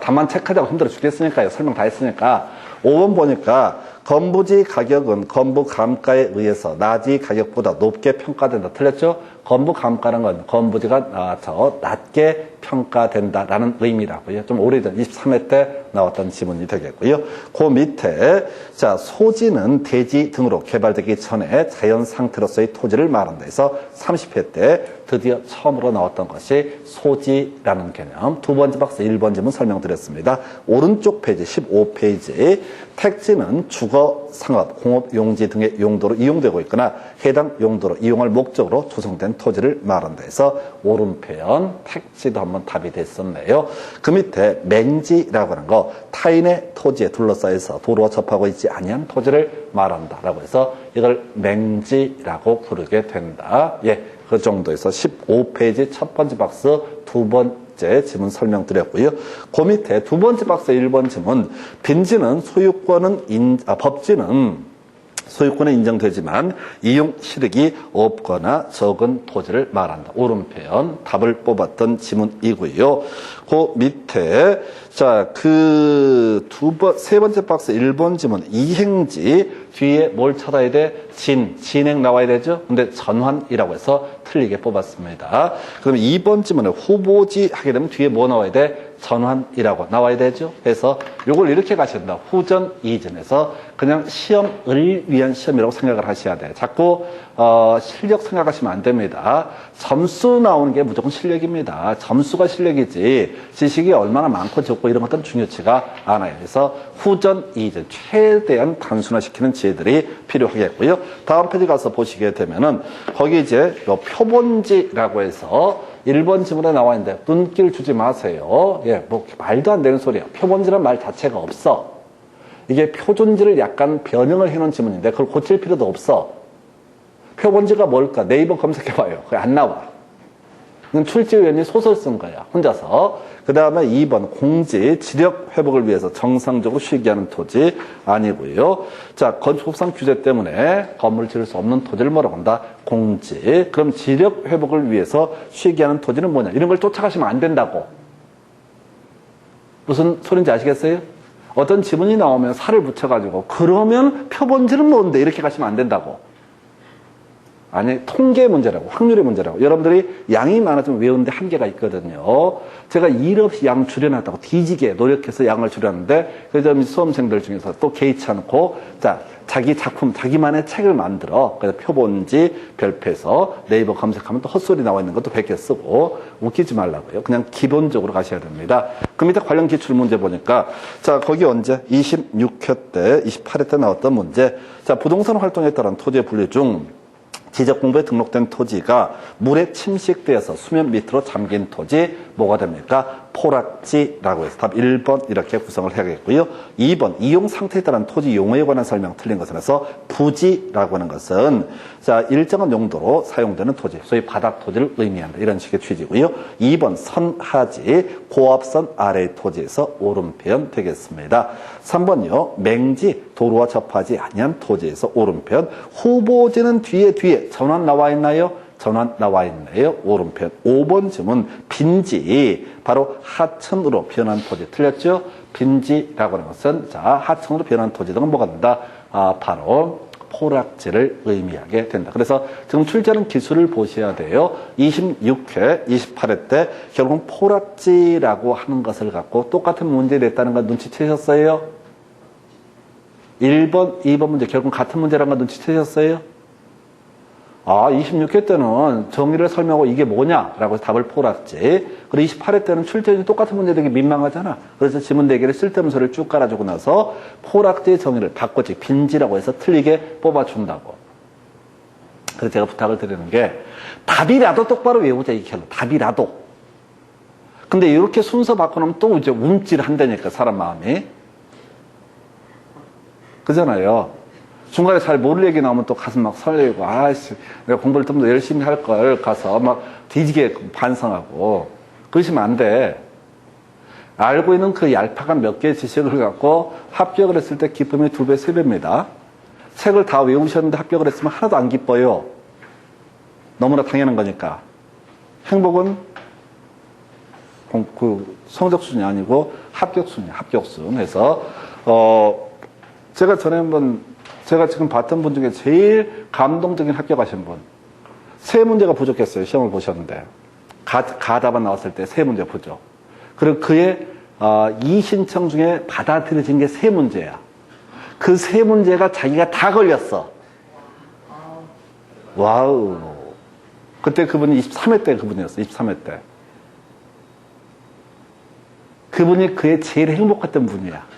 답만 체크하자고 힘들어 죽겠으니까요. 설명 다 했으니까. 5번 보니까 건부지 가격은 건부 감가에 의해서 나지 가격보다 높게 평가된다. 틀렸죠? 건부 감가는 건 건부지가 더 낮게 평가된다라는 의미라고요. 좀 오래전 23회 때 나왔던 지문이 되겠고요. 그 밑에 자, 소지는 대지 등으로 개발되기 전에 자연 상태로서의 토지를 말한다 해서 30회 때 드디어 처음으로 나왔던 것이 소지라는 개념. 두 번째 박스 1번 지문 설명드렸습니다. 오른쪽 페이지 15페이지 택지는 주거, 상업, 공업 용지 등의 용도로 이용되고 있거나 해당 용도로 이용할 목적으로 조성된 토지를 말한다 해서 오른편 택지도 한번 답이 됐었네요. 그 밑에 맹지라고 하는 거 타인의 토지에 둘러싸여서 도로와 접하고 있지 아니한 토지를 말한다라고 해서 이걸 맹지라고 부르게 된다. 예, 그 정도에서 15페이지 첫 번째 박스 두 번째 지문 설명드렸고요. 그 밑에 두 번째 박스 1번 지문 빈지는 법지는 소유권은 인정되지만 이용 실익이 없거나 적은 토지를 말한다. 오른편 답을 뽑았던 지문이고요. 그 밑에 자, 세 번째 박스 1번 지문 이행지 뒤에 뭘 찾아야 돼? 진행 나와야 되죠? 근데 전환이라고 해서 틀리게 뽑았습니다. 그럼 2번 지문에 후보지 하게 되면 뒤에 뭐 나와야 돼? 전환이라고 나와야 되죠. 그래서 요걸 이렇게 가셔야 된다. 후전, 이전에서 그냥 시험을 위한 시험이라고 생각을 하셔야 돼요. 자꾸 실력 생각하시면 안 됩니다. 점수 나오는 게 무조건 실력입니다. 점수가 실력이지 지식이 얼마나 많고 적고 이런 것들은 중요치가 않아요. 그래서 후전, 이전 최대한 단순화시키는 지혜들이 필요하겠고요. 다음 페이지 가서 보시게 되면은 거기 이제 표본지라고 해서 1번 지문에 나와 있는데 눈길 주지 마세요. 예, 뭐 말도 안 되는 소리야. 표본지란 말 자체가 없어. 이게 표준지를 약간 변형을 해놓은 지문인데 그걸 고칠 필요도 없어. 표본지가 뭘까? 네이버 검색해봐요. 그게 안 나와. 이건 출제위원이 소설 쓴 거야. 혼자서. 그 다음에 2번 공지, 지력 회복을 위해서 정상적으로 쉬게 토지 아니고요. 자, 건축법상 규제 때문에 건물을 지을 수 없는 토지를 뭐라고 한다? 공지. 그럼 지력 회복을 위해서 쉬게 하는 토지는 뭐냐? 이런 걸 쫓아가시면 안 된다고. 무슨 소린지 아시겠어요? 어떤 지문이 나오면 살을 붙여가지고 그러면 표본지는 뭔데? 이렇게 가시면 안 된다고. 아니, 통계 문제라고, 확률의 문제라고. 여러분들이 양이 많아지면 외우는데 한계가 있거든요. 제가 일 없이 양 줄여놨다고 뒤지게 노력해서 양을 줄였는데, 그래서 수험생들 중에서 또 개의치 않고, 자, 자기 작품, 자기만의 책을 만들어, 그래서 표본지, 별표에서 네이버 검색하면 또 헛소리 나와 있는 것도 100개 쓰고, 웃기지 말라고요. 그냥 기본적으로 가셔야 됩니다. 그 밑에 관련 기출 문제 보니까, 자, 거기 언제? 26회 때, 28회 때 나왔던 문제. 자, 부동산 활동에 따른 토지의 분류 중, 지적공부에 등록된 토지가 물에 침식되어서 수면 밑으로 잠긴 토지 뭐가 됩니까? 포락지라고 해서 답 1번 이렇게 구성을 해야겠고요. 2번 이용 상태에 따른 토지 용어에 관한 설명 틀린 것은 해서 부지라고 하는 것은 자 일정한 용도로 사용되는 토지 소위 바닥 토지를 의미한다 이런 식의 취지고요. 2번 선하지 고압선 아래의 토지에서 옳은 표현 되겠습니다. 3번요 맹지 도로와 접하지 아니한 토지에서 옳은 표현 후보지는 뒤에 전환 나와 있나요? 전환 나와 있네요. 오른편. 5번 질문 빈지 바로 하천으로 변한 토지 틀렸죠? 빈지라고 하는 것은 자 하천으로 변한 토지 등은 뭐가 된다? 바로 포락지를 의미하게 된다. 그래서 지금 출제하는 기술을 보셔야 돼요. 26회, 28회 때 결국 포락지라고 하는 것을 갖고 똑같은 문제를 냈다는 거 눈치채셨어요? 1번, 2번 문제 결국 같은 문제라는 거 눈치채셨어요? 26회 때는 정의를 설명하고 이게 뭐냐라고 해서 답을 포락지. 그리고 28회 때는 출제지 똑같은 문제 되게 민망하잖아. 그래서 지문 4개를 쓸데없는 소리를 쭉 깔아주고 나서 포락지의 정의를 바꿔지 빈지라고 해서 틀리게 뽑아준다고. 그래서 제가 부탁을 드리는 게 답이라도 똑바로 외우자 이 결론. 답이라도. 근데 이렇게 순서 바꿔놓으면 또 이제 움찔한다니까 사람 마음이. 그잖아요. 중간에 잘 모를 얘기 나오면 또 가슴 막 설레고, 아씨, 내가 공부를 좀 더 열심히 할 걸 가서 막 뒤지게 반성하고. 그러시면 안 돼. 알고 있는 그 얄팍한 몇 개의 지식을 갖고 합격을 했을 때 기쁨이 2배, 3배입니다. 책을 다 외우셨는데 합격을 했으면 하나도 안 기뻐요. 너무나 당연한 거니까. 행복은 그 성적 순이 아니고 합격 순이에요. 합격 순. 해서, 제가 전에 한번 제가 지금 봤던 분 중에 제일 감동적인 합격하신 분. 3문제가 부족했어요. 시험을 보셨는데. 가답안 나왔을 때 3문제 부족. 그리고 그의 이 신청 중에 받아들여진 게 3문제야. 그 3문제가 자기가 다 걸렸어. 와우. 그때 그분이 23회 때 그분이었어. 23회 때. 그분이 그의 제일 행복했던 분이야.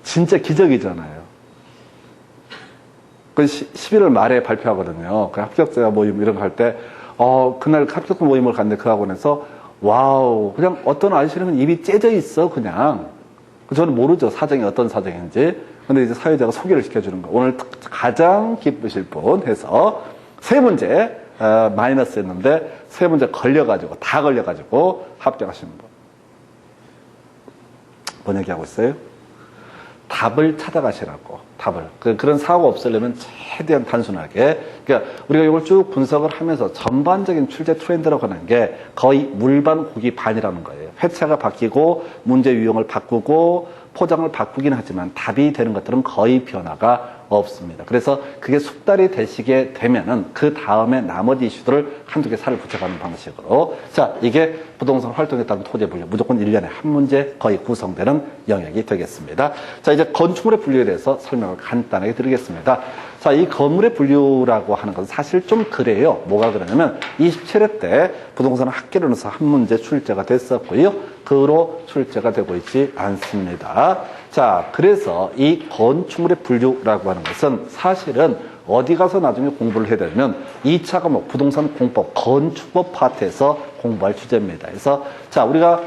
진짜 기적이잖아요. 그 11월 말에 발표하거든요. 그 합격자 모임 이런 거 할 때, 그날 합격자 모임을 갔는데 그 학원에서, 와우, 그냥 어떤 아저씨는 입이 째져 있어, 그냥. 저는 모르죠. 사정이 어떤 사정인지. 근데 이제 사회자가 소개를 시켜주는 거. 오늘 가장 기쁘실 분 해서 3문제, 마이너스 했는데 3문제 걸려가지고, 다 걸려가지고 합격하신 분. 뭔 얘기하고 있어요? 답을 찾아가시라고, 답을. 그런 사고가 없으려면 최대한 단순하게. 그러니까 우리가 이걸 쭉 분석을 하면서 전반적인 출제 트렌드라고 하는 게 거의 물반 고기 반이라는 거예요. 회차가 바뀌고 문제 유형을 바꾸고 포장을 바꾸긴 하지만 답이 되는 것들은 거의 변화가 없습니다. 그래서 그게 숙달이 되시게 되면은 그 다음에 나머지 이슈들을 한두 개 살을 붙여가는 방식으로. 자, 이게 부동산 활동에 따른 토지 분류. 무조건 1년에 한 문제 거의 구성되는 영역이 되겠습니다. 자, 이제 건축물의 분류에 대해서 설명을 간단하게 드리겠습니다. 자, 이 건물의 분류라고 하는 건 사실 좀 그래요. 뭐가 그러냐면 27회 때 부동산 학계론에서 한 문제 출제가 됐었고요. 그 후로 출제가 되고 있지 않습니다. 자, 그래서 이 건축물의 분류라고 하는 것은 사실은 어디 가서 나중에 공부를 해야 되면 2차 과목 부동산 공법 건축법 파트에서 공부할 주제입니다. 그래서 자, 우리가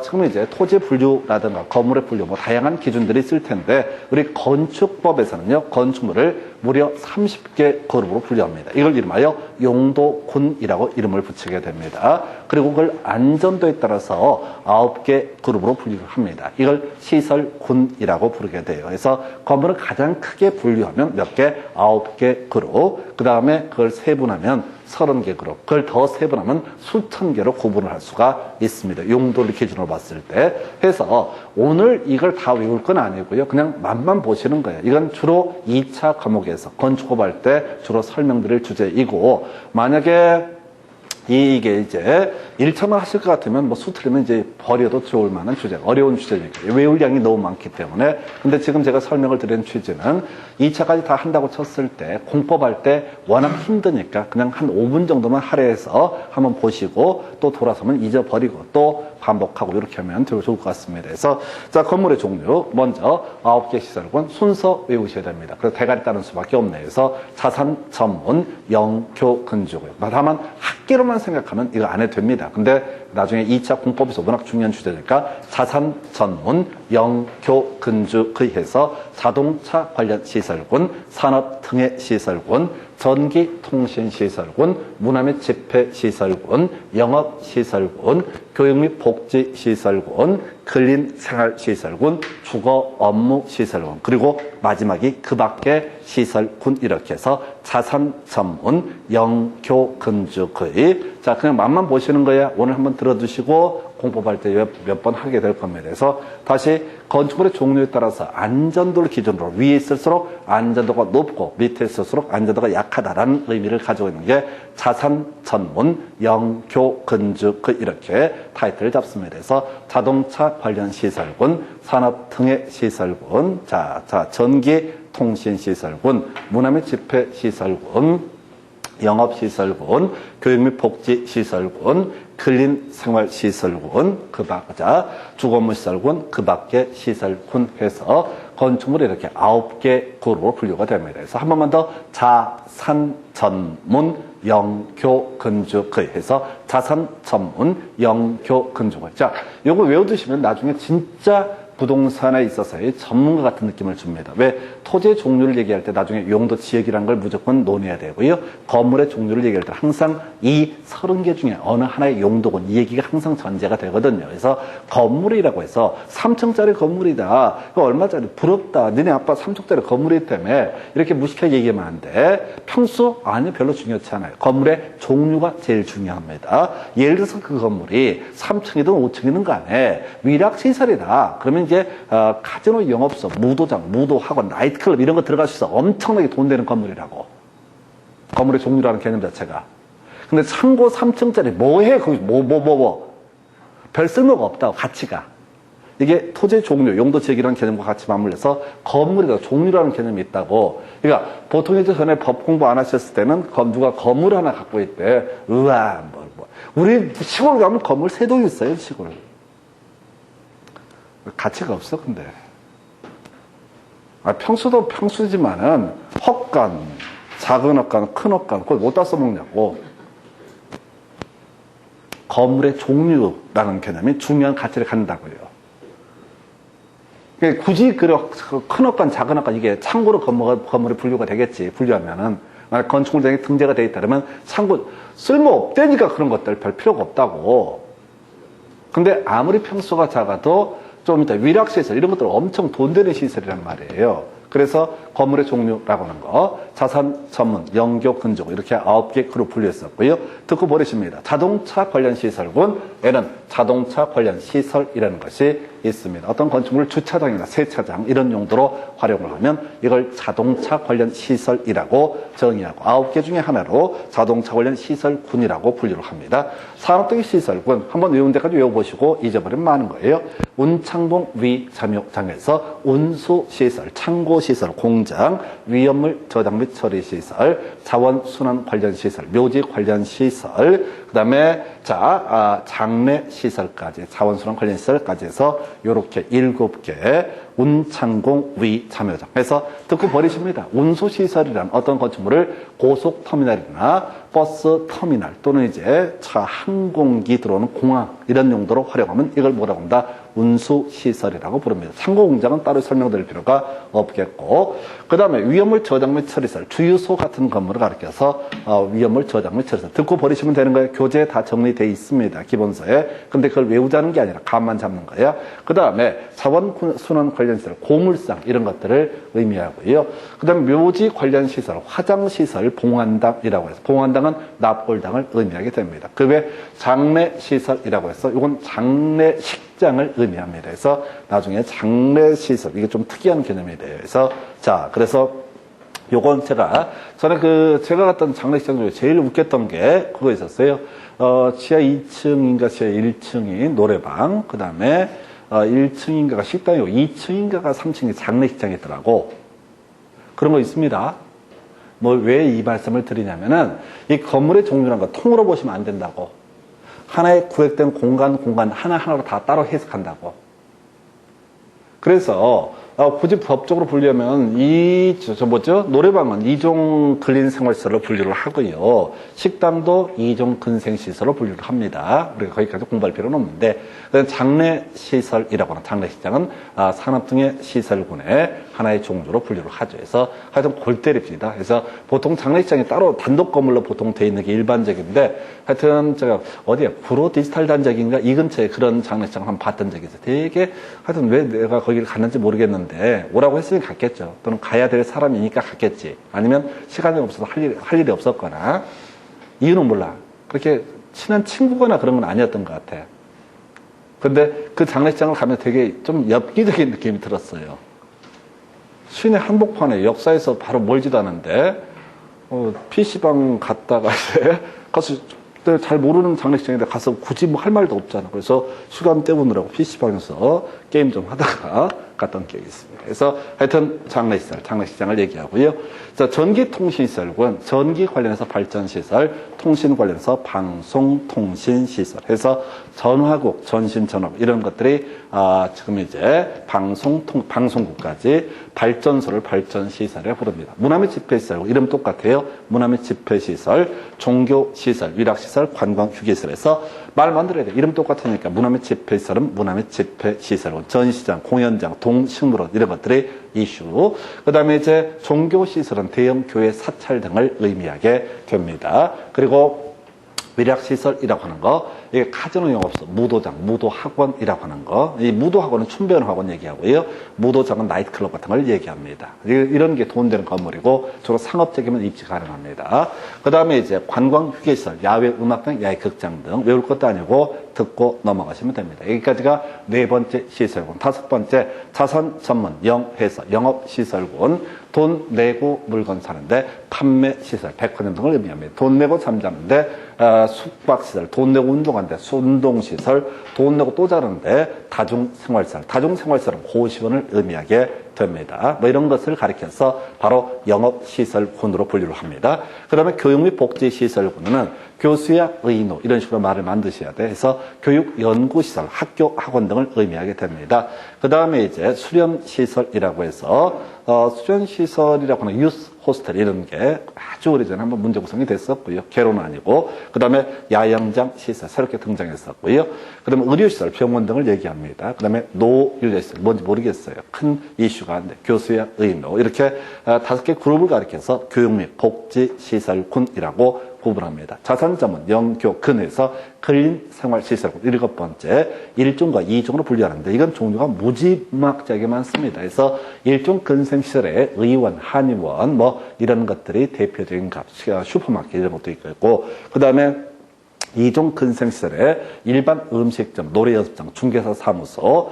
지금 이제 토지 분류라든가 건물의 분류 뭐 다양한 기준들이 있을 텐데 우리 건축법에서는요. 건축물을 무려 30개 그룹으로 분류합니다. 이걸 이름하여 용도군이라고 이름을 붙이게 됩니다. 그리고 그걸 안전도에 따라서 9개 그룹으로 분류를 합니다. 이걸 시설군이라고 부르게 돼요. 그래서 건물을 가장 크게 분류하면 몇 개? 9개 그룹. 그 다음에 그걸 세분하면 30개 그룹, 그걸 더 세분하면 수천 개로 구분을 할 수가 있습니다. 용도를 기준으로 봤을 때. 해서 오늘 이걸 다 외울 건 아니고요. 그냥 맛만 보시는 거예요. 이건 주로 2차 과목에서 건축업할 때 주로 설명드릴 주제이고, 만약에 이게 이제 1차만 하실 것 같으면 뭐 수틀리면 이제 버려도 좋을 만한 주제, 어려운 주제니까 외울 양이 너무 많기 때문에. 근데 지금 제가 설명을 드린 취지는 2차까지 다 한다고 쳤을 때 공법할 때 워낙 힘드니까 그냥 한 5분 정도만 할애해서 한번 보시고 또 돌아서면 잊어버리고 또 반복하고 이렇게 하면 되게 좋을 것 같습니다. 그래서 자, 건물의 종류 먼저 9개 시설군 순서 외우셔야 됩니다. 그래서 대가리 따는 수밖에 없네요. 그래서 자산 전문 영교 건조고요. 다만 학기로만 생각하면 이거 안 해도 됩니다. 근데 나중에 2차 공법에서 워낙 중요한 주제니까 자산 전문 영교 근주 그해서 자동차 관련 시설군, 산업 등의 시설군, 전기 통신 시설군, 문화 및 집회 시설군, 영업 시설군, 교육 및 복지 시설군, 근린 생활 시설군, 주거 업무 시설군, 그리고 마지막이 그 밖에 시설군, 이렇게 해서 자산 전문 영교 근주 거의. 자, 그냥 맛만 보시는 거야. 오늘 한번 들어두시고 공법할 때 몇 번 하게 될 겁니다. 그래서 다시 건축물의 종류에 따라서 안전도를 기준으로 위에 있을수록 안전도가 높고 밑에 있을수록 안전도가 약하다라는 의미를 가지고 있는 게 자산 전문 영교 근주 이렇게 타이틀을 잡습니다. 그래서 자동차 관련 시설군, 산업 등의 시설군, 자 전기 통신 시설군, 문화 및 집회 시설군, 영업시설군, 교육 및 복지시설군, 근린 생활시설군, 그 밖자 주거업무시설군, 그 밖에 시설군 해서 건축물이 이렇게 9개 구로 분류가 됩니다. 그래서 한 번만 더 자산 전문 영교 근주 해서 자산 전문 영교 근주. 자, 요거 외워두시면 나중에 진짜 부동산에 있어서의 전문가 같은 느낌을 줍니다. 왜? 토지의 종류를 얘기할 때 나중에 용도 지역이라는 걸 무조건 논해야 되고요. 건물의 종류를 얘기할 때 항상 이 30개 중에 어느 하나의 용도군, 이 얘기가 항상 전제가 되거든요. 그래서 건물이라고 해서 3층짜리 건물이다. 이거 얼마짜리? 부럽다. 너네 아빠 3층짜리 건물이기 때문에 이렇게 무식하게 얘기하면 안 돼. 평수? 아니, 별로 중요치 않아요. 건물의 종류가 제일 중요합니다. 예를 들어서 그 건물이 3층이든 5층이든 간에 위락시설이다. 그러면 이제 카지노 영업소, 무도장, 무도학원, 나이트클럽 이런 거 들어갈 수 있어. 엄청나게 돈 되는 건물이라고. 건물의 종류라는 개념 자체가. 근데 창고 3층짜리 뭐해? 거기 별 쓸모가 없다고, 가치가. 이게 토지의 종류, 용도 지역이라는 개념과 같이 맞물려서 건물이다, 종류라는 개념이 있다고. 그러니까 보통 이제 전에 법 공부 안 하셨을 때는 누가 건물 하나 갖고 있대. 우와, 우리 시골 가면 건물 3동이 있어요, 시골. 가치가 없어, 근데. 평수도 평수지만은, 헛간, 작은 헛간, 큰 헛간, 그걸 못 다 써먹냐고. 건물의 종류라는 개념이 중요한 가치를 갖는다고요. 굳이 큰 헛간, 작은 헛간, 이게 창고로 건물이 분류가 되겠지, 분류하면은. 건축물장에 등재가 되어 있다 그러면 창고, 쓸모 없다니까 그런 것들 별 필요가 없다고. 근데 아무리 평수가 작아도 좀 이따 위락시설 이런 것들 엄청 돈 되는 시설이란 말이에요. 그래서 건물의 종류라고 하는 거, 자산 전문, 영교 근조 이렇게 9개 그룹 분류했었고요. 듣고 버리십니다. 자동차 관련 시설군에는 자동차 관련 시설이라는 것이 있습니다. 어떤 건축물 주차장이나 세차장 이런 용도로 활용을 하면 이걸 자동차 관련 시설이라고 정의하고 9개 중에 하나로 자동차 관련 시설군이라고 분류를 합니다. 산업적인 시설군 한번 외운 데까지 외워보시고 잊어버리면 많은 거예요. 운창봉 위잠욕장에서 운수시설, 창고시설, 공장, 위험물 저장 및 처리시설, 자원순환 관련 시설, 묘지 관련 시설, 그 다음에 장례시설까지, 자원순환 관련 시설까지 해서 요렇게 7개 운창공 위참여장 해서 듣고 버리십니다. 운수시설이란 어떤 건축물을 고속터미널이나 버스터미널 또는 이제 항공기 들어오는 공항 이런 용도로 활용하면 이걸 뭐라고 합니다? 운수시설이라고 부릅니다. 창고공장은 따로 설명드릴 필요가 없겠고, 그 다음에 위험물 저장 및 처리설, 주유소 같은 건물을 가리켜서 위험물 저장 및 처리설. 듣고 버리시면 되는 거예요. 교재에 다 정리되어 있습니다. 기본서에. 근데 그걸 외우자는 게 아니라 감만 잡는 거예요. 그 다음에 자원순환 관련 시설, 고물상 이런 것들을 의미하고요. 그 다음에 묘지 관련 시설, 화장시설, 봉안당이라고 해서, 봉안당은 납골당을 의미하게 됩니다. 그 외 장례시설이라고 해서 이건 장례식장을 의미합니다. 그래서 나중에 장례시설, 이게 좀 특이한 개념이 돼요. 그래서 요건 제가 제가 갔던 장례식장 중에 제일 웃겼던 게 그거 있었어요. 지하 2층인가 지하 1층이 노래방, 그 다음에 1층인가가 식당이고 2층인가가 3층이 장례식장이 있더라고. 그런 거 있습니다. 왜 이 말씀을 드리냐면은 이 건물의 종류란 거 통으로 보시면 안 된다고. 하나의 구획된 공간 하나하나로 다 따로 해석한다고. 그래서 굳이 법적으로 분류하면 노래방은 2종 근린생활시설로 분류를 하고요. 식당도 2종 근생시설로 분류를 합니다. 우리가 거기까지 공부할 필요는 없는데, 장례시설이라고 하는 장례식장은 산업 등의 시설군의 하나의 종류로 분류를 하죠. 그래서 하여튼 골 때립니다. 그래서 보통 장례식장이 따로 단독 건물로 보통 돼 있는 게 일반적인데, 하여튼 제가 구로 디지털 단적인가 이 근처에 그런 장례식장을 한번 봤던 적이 있어요. 되게 하여튼 왜 내가 거기를 갔는지 모르겠는데 오라고 했으니 갔겠죠. 또는 가야 될 사람이니까 갔겠지. 아니면 시간이 없어서 할 일이 없었거나, 이유는 몰라. 그렇게 친한 친구거나 그런 건 아니었던 것 같아. 근데 그 장례식장을 가면 되게 좀 엽기적인 느낌이 들었어요. 시내 한복판에 역사에서 바로 멀지도 않은데 PC방 갔다가 이제 가서 잘 모르는 장례식장인데 가서 굳이 할 말도 없잖아. 그래서 시간 때우느라고 PC방에서 게임 좀 하다가 갔던 기억이 있습니다. 그래서 하여튼 장례식장을 얘기하고요. 전기통신시설군, 전기 관련해서 발전시설, 통신 관련해서 방송통신시설 해서 전화국, 전신전화국 이런 것들이 지금 이제 방송국까지 발전소를 발전시설이라고 부릅니다. 문화및 집회시설, 이름 똑같아요. 문화및 집회시설, 종교시설, 위락시설, 관광휴게시설에서 말만 들어야 돼. 이름 똑같으니까 문화및 집회시설은 문화및 집회시설, 전시장, 공연장, 동식물원 이런 것들이 이슈. 그 다음에 이제 종교시설은 대형 교회 사찰 등을 의미하게 됩니다. 그리고 위락시설이라고 하는 거, 이게 카지노 영업소, 무도장, 무도학원이라고 하는 거. 이 무도학원은 춘배원학원 얘기하고요. 무도장은 나이트클럽 같은 걸 얘기합니다. 이런 게 돈 되는 건물이고, 주로 상업적이면 입지 가능합니다. 그 다음에 이제 관광휴게시설, 야외 음악당, 야외 극장 등 외울 것도 아니고 듣고 넘어가시면 됩니다. 여기까지가 4번째 시설군. 5번째 자산 전문 영회사, 영업시설군. 돈 내고 물건 사는데 판매시설, 백화점 등을 의미합니다. 돈 내고 잠자는데 숙박시설, 돈 내고 운동하는데 운동시설, 돈 내고 또 자는데 다중생활시설, 다중생활시설은 고시원을 의미하게 됩니다. 이런 것을 가리켜서 바로 영업시설군으로 분류를 합니다. 그 다음에 교육 및 복지시설군은 교수야 의노 이런 식으로 말을 만드셔야 돼. 그래서 교육연구시설, 학교, 학원 등을 의미하게 됩니다. 그 다음에 이제 수련시설이라고 해서 수련시설이라고 하는 유스 호스텔 이런 게 아주 오래전에 한번 문제 구성이 됐었고요. 개로는 아니고. 그 다음에 야영장 시설 새롭게 등장했었고요. 그 다음에 의료시설, 병원 등을 얘기합니다. 그 다음에 노유대시설, 뭔지 모르겠어요. 큰 이슈가 안 돼. 교수야 의노 이렇게 5개 그룹을 가리켜서 교육 및 복지시설군이라고 구분합니다. 자산점은 영교근에서 근린생활시설군 7번째 1종과 2종으로 분류하는데 이건 종류가 무지막지하게 많습니다. 그래서 1종 근생시설에 의원, 한의원 이런 것들이 대표적인 값, 슈퍼마켓 이런 것도 있고 그 다음에 2종 근생시설에 일반 음식점, 노래연습장, 중개사 사무소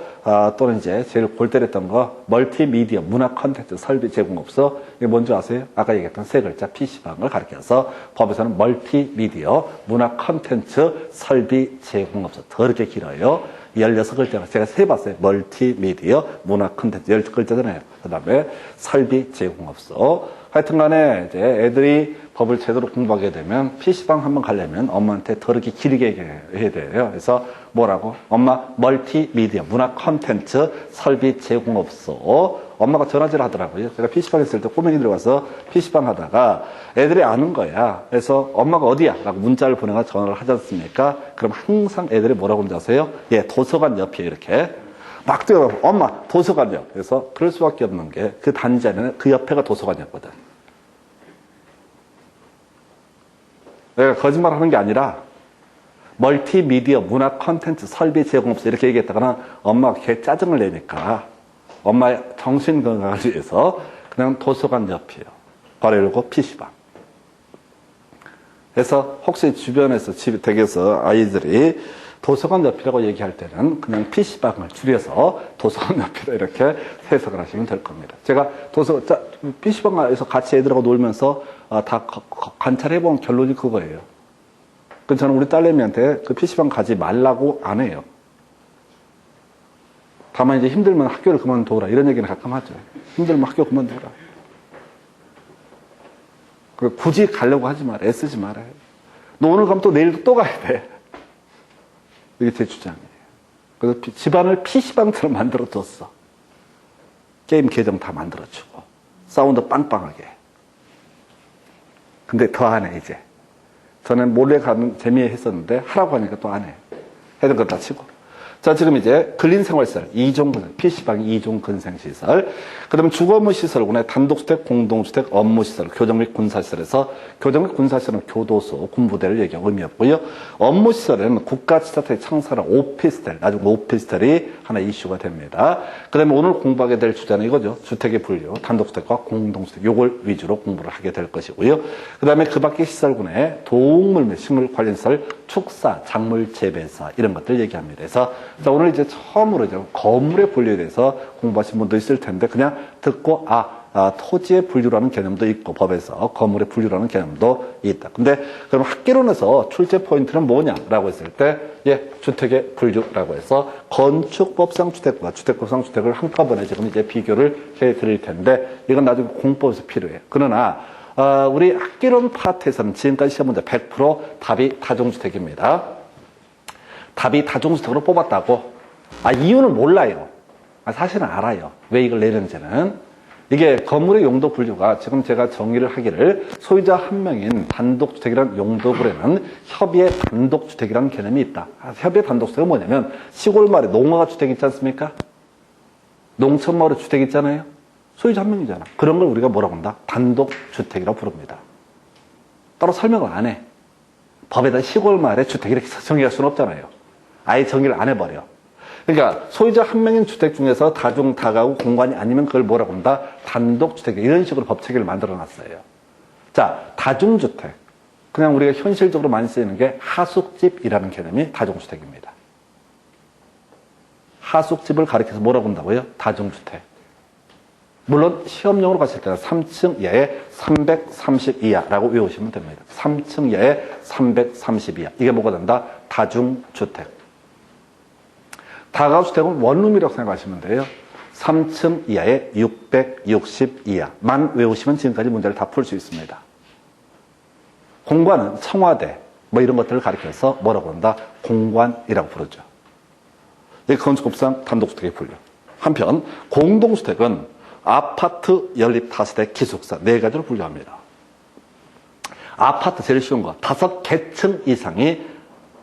또는 이제 제일 골 때렸던 거 멀티미디어, 문화 콘텐츠 설비 제공업소. 이게 뭔지 아세요? 아까 얘기했던 세 글자 PC방을 가리켜서 법에서는 멀티미디어, 문화 콘텐츠 설비 제공업소. 더럽게 길어요. 16글자가 제가 세봤어요. 멀티미디어, 문화 콘텐츠 12글자잖아요. 그 다음에 설비 제공업소. 하여튼 간에 이제 애들이 법을 제대로 공부하게 되면 PC방 한번 가려면 엄마한테 더럽게 길게 해야 돼요. 그래서 뭐라고? 엄마 멀티미디어, 문화 콘텐츠 설비 제공업소. 엄마가 전화질 하더라고요. 제가 PC방 있을 때 꼬맹이 들어가서 PC방 하다가 애들이 아는 거야. 그래서 엄마가 어디야? 라고 문자를 보내가 전화를 하지 않습니까? 그럼 항상 애들이 뭐라고 하는지 아세요? 예, 도서관 옆에 이렇게 막 뛰어가고 엄마 도서관이요. 그래서 그럴 수밖에 없는 게 그 단지 안에는 그 옆에가 도서관이었거든. 내가 거짓말하는 게 아니라 멀티미디어 문화 콘텐츠 설비 제공업소 이렇게 얘기했다가는 엄마가 개 짜증을 내니까 엄마의 정신건강을 위해서 그냥 도서관 옆이에요. 바로 열고 PC방. 그래서 혹시 주변에서 집 댁에서 아이들이 도서관 옆이라고 얘기할 때는 그냥 PC방을 줄여서 도서관 옆이라 이렇게 해석을 하시면 될 겁니다. 제가 PC방에서 같이 애들하고 놀면서 다 관찰해본 결론이 그거예요. 그래서 저는 우리 딸내미한테 그 PC방 가지 말라고 안 해요. 다만 이제 힘들면 학교를 그만둬라 이런 얘기는 가끔 하죠. 힘들면 학교 그만둬라. 굳이 가려고 하지 마라. 애쓰지 말아요. 너 오늘 가면 또 내일도 또 가야 돼. 이게 제 주장이에요. 그래서 집안을 PC방처럼 만들어줬어. 게임 계정 다 만들어주고 사운드 빵빵하게. 근데 더 안 해 이제. 저는 몰래 가는 재미에 했었는데 하라고 하니까 또 안 해. 해던 것 다 치고. 자, 지금 이제 근린생활시설, PC방 2종 근생시설, 그 다음에 주거업무시설군의 단독주택, 공동주택, 업무시설, 교정 및 군사시설에서 교정 및 군사시설은 교도소, 군부대를 얘기하고 의미 없고요. 업무시설에는 국가지자체에 창설한 오피스텔, 나중에 오피스텔이 하나 이슈가 됩니다. 그 다음에 오늘 공부하게 될 주제는 이거죠. 주택의 분류, 단독주택과 공동주택, 요걸 위주로 공부를 하게 될 것이고요. 그 다음에 그 밖의 시설군의 동물 및 식물 관련 시설, 축사, 작물 재배사, 이런 것들 얘기합니다. 그래서 자, 오늘 이제 처음으로 이제 건물의 분류에 대해서 공부하신 분도 있을 텐데 그냥 듣고 토지의 분류라는 개념도 있고 법에서 건물의 분류라는 개념도 있다. 근데 그럼 학계론에서 출제 포인트는 뭐냐라고 했을 때 주택의 분류라고 해서 건축법상 주택과 주택법상 주택을 한꺼번에 지금 이제 비교를 해 드릴 텐데 이건 나중에 공법에서 필요해요. 그러나 우리 학계론 파트에서는 지금까지 시험 문제 100% 답이 다종주택입니다. 답이 다종주택으로 뽑았다고? 이유는 몰라요. 사실은 알아요. 왜 이걸 내렸는지는. 이게 건물의 용도 분류가 지금 제가 정의를 하기를 소유자 한 명인 단독주택이라는 용도구에는 협의의 단독주택이라는 개념이 있다. 협의의 단독주택은 뭐냐면 시골 마을에 농어가 주택 있지 않습니까? 농촌 마을에 주택 있잖아요. 소유자 한 명이잖아. 그런 걸 우리가 뭐라고 한다? 단독주택이라고 부릅니다. 따로 설명을 안 해. 법에다 시골 마을에 주택 이렇게 정의할 수는 없잖아요. 아예 정의를 안 해버려. 그러니까 소유자 한 명인 주택 중에서 다중 다가구 공간이 아니면 그걸 뭐라고 한다? 단독주택. 이런 식으로 법 체계를 만들어놨어요. 자, 다중주택. 그냥 우리가 현실적으로 많이 쓰이는 게 하숙집이라는 개념이 다중주택입니다. 하숙집을 가리켜서 뭐라고 한다고요? 다중주택. 물론 시험용으로 갔을 때는 3층 이하에 330 이하라고 외우시면 됩니다. 3층 이하에 330 이하. 이게 뭐가 된다? 다중주택. 다가구주택은 원룸이라고 생각하시면 돼요. 3층 이하에 660 이하만 외우시면 지금까지 문제를 다 풀 수 있습니다. 공관은 청와대 뭐 이런 것들을 가리켜서 뭐라고 한다? 공관이라고 부르죠. 이게 건축법상 단독주택의 분류. 한편 공동주택은 아파트, 연립, 다세대, 기숙사 네 가지로 분류합니다. 아파트 제일 쉬운 거 5개층 이상이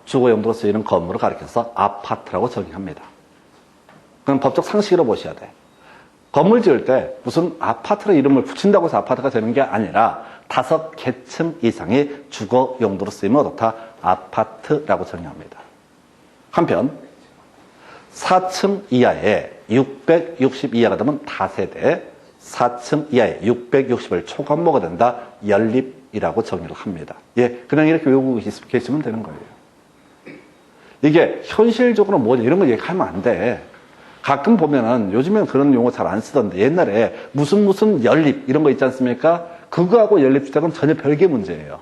주거 용도로 쓰이는 건물을 가리켜서 아파트라고 정의합니다. 그럼 법적 상식으로 보셔야 돼. 건물 지을 때 무슨 아파트로 이름을 붙인다고 해서 아파트가 되는 게 아니라 5개층 이상이 주거 용도로 쓰이면 어떻다? 아파트라고 정의합니다. 한편 4층 이하에 660 이하가 되면 다세대, 4층 이하에 660을 초과모가 된다. 연립이라고 정의를 합니다. 그냥 이렇게 외우고 계시면 되는 거예요. 이게 현실적으로 뭐냐 이런 거 얘기하면 안 돼. 가끔 보면은 요즘엔 그런 용어 잘 안 쓰던데 옛날에 무슨 연립 이런 거 있지 않습니까? 그거하고 연립주택은 전혀 별개 문제예요.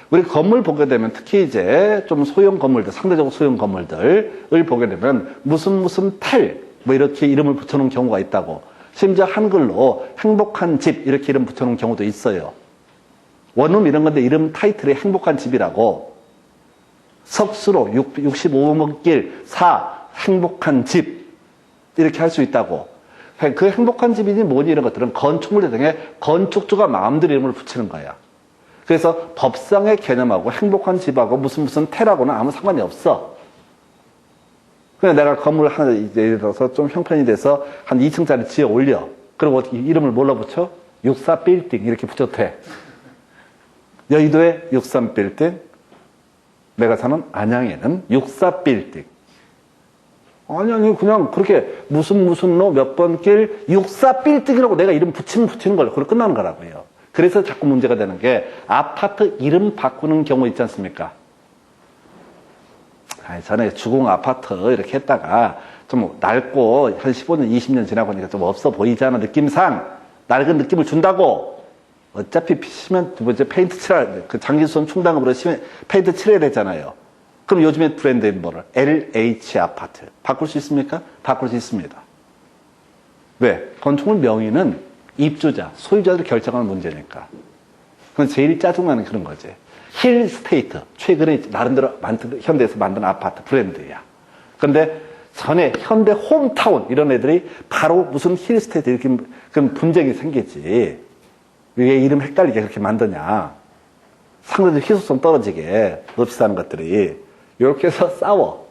우리 건물 보게 되면 특히 이제 좀 소형 건물들, 상대적으로 소형 건물들을 보게 되면 무슨 텔 뭐 이렇게 이름을 붙여놓은 경우가 있다고. 심지어 한글로 행복한 집 이렇게 이름 붙여놓은 경우도 있어요. 원룸 이런 건데 이름 타이틀이 행복한 집이라고. 석수로 65번길 4 행복한 집 이렇게 할 수 있다고. 그 행복한 집이니 뭐니 이런 것들은 건축물 등에 건축주가 마음대로 이름을 붙이는 거야. 그래서 법상의 개념하고 행복한 집하고 무슨 테라고는 아무 상관이 없어. 그냥 내가 건물 하나, 예를 들어서 좀 형편이 돼서 한 2층짜리 지어 올려. 그리고 어떻게 이름을 뭘로 붙여? 64빌딩 이렇게 붙여도 돼. 여의도에 63빌딩, 내가 사는 안양에는 64빌딩. 아니, 그냥 그렇게 무슨 로 몇 번 길 64빌딩이라고 내가 이름 붙이는 걸로. 그걸 끝나는 거라고요. 그래서 자꾸 문제가 되는 게 아파트 이름 바꾸는 경우 있지 않습니까? 전에 주공 아파트 이렇게 했다가 좀 낡고 한 15년, 20년 지나고 나니까 좀 없어 보이잖아. 느낌상 낡은 느낌을 준다고. 어차피 페인트 칠할, 그 장기수선 충당금으로 페인트 칠해야 되잖아요. 그럼 요즘에 브랜드인 뭐를? LH 아파트. 바꿀 수 있습니까? 바꿀 수 있습니다. 왜? 건축물 명의는 입주자, 소유자들이 결정하는 문제니까. 그건 제일 짜증나는 그런 거지. 힐 스테이트. 최근에 나름대로 현대에서 만든 아파트 브랜드야. 근데 전에 현대 홈타운 이런 애들이 바로 무슨 힐 스테이트 이렇게 그런 분쟁이 생기지. 왜 이름 헷갈리게 그렇게 만드냐. 상대들 희소성 떨어지게 높이 사는 것들이. 이렇게 해서 싸워.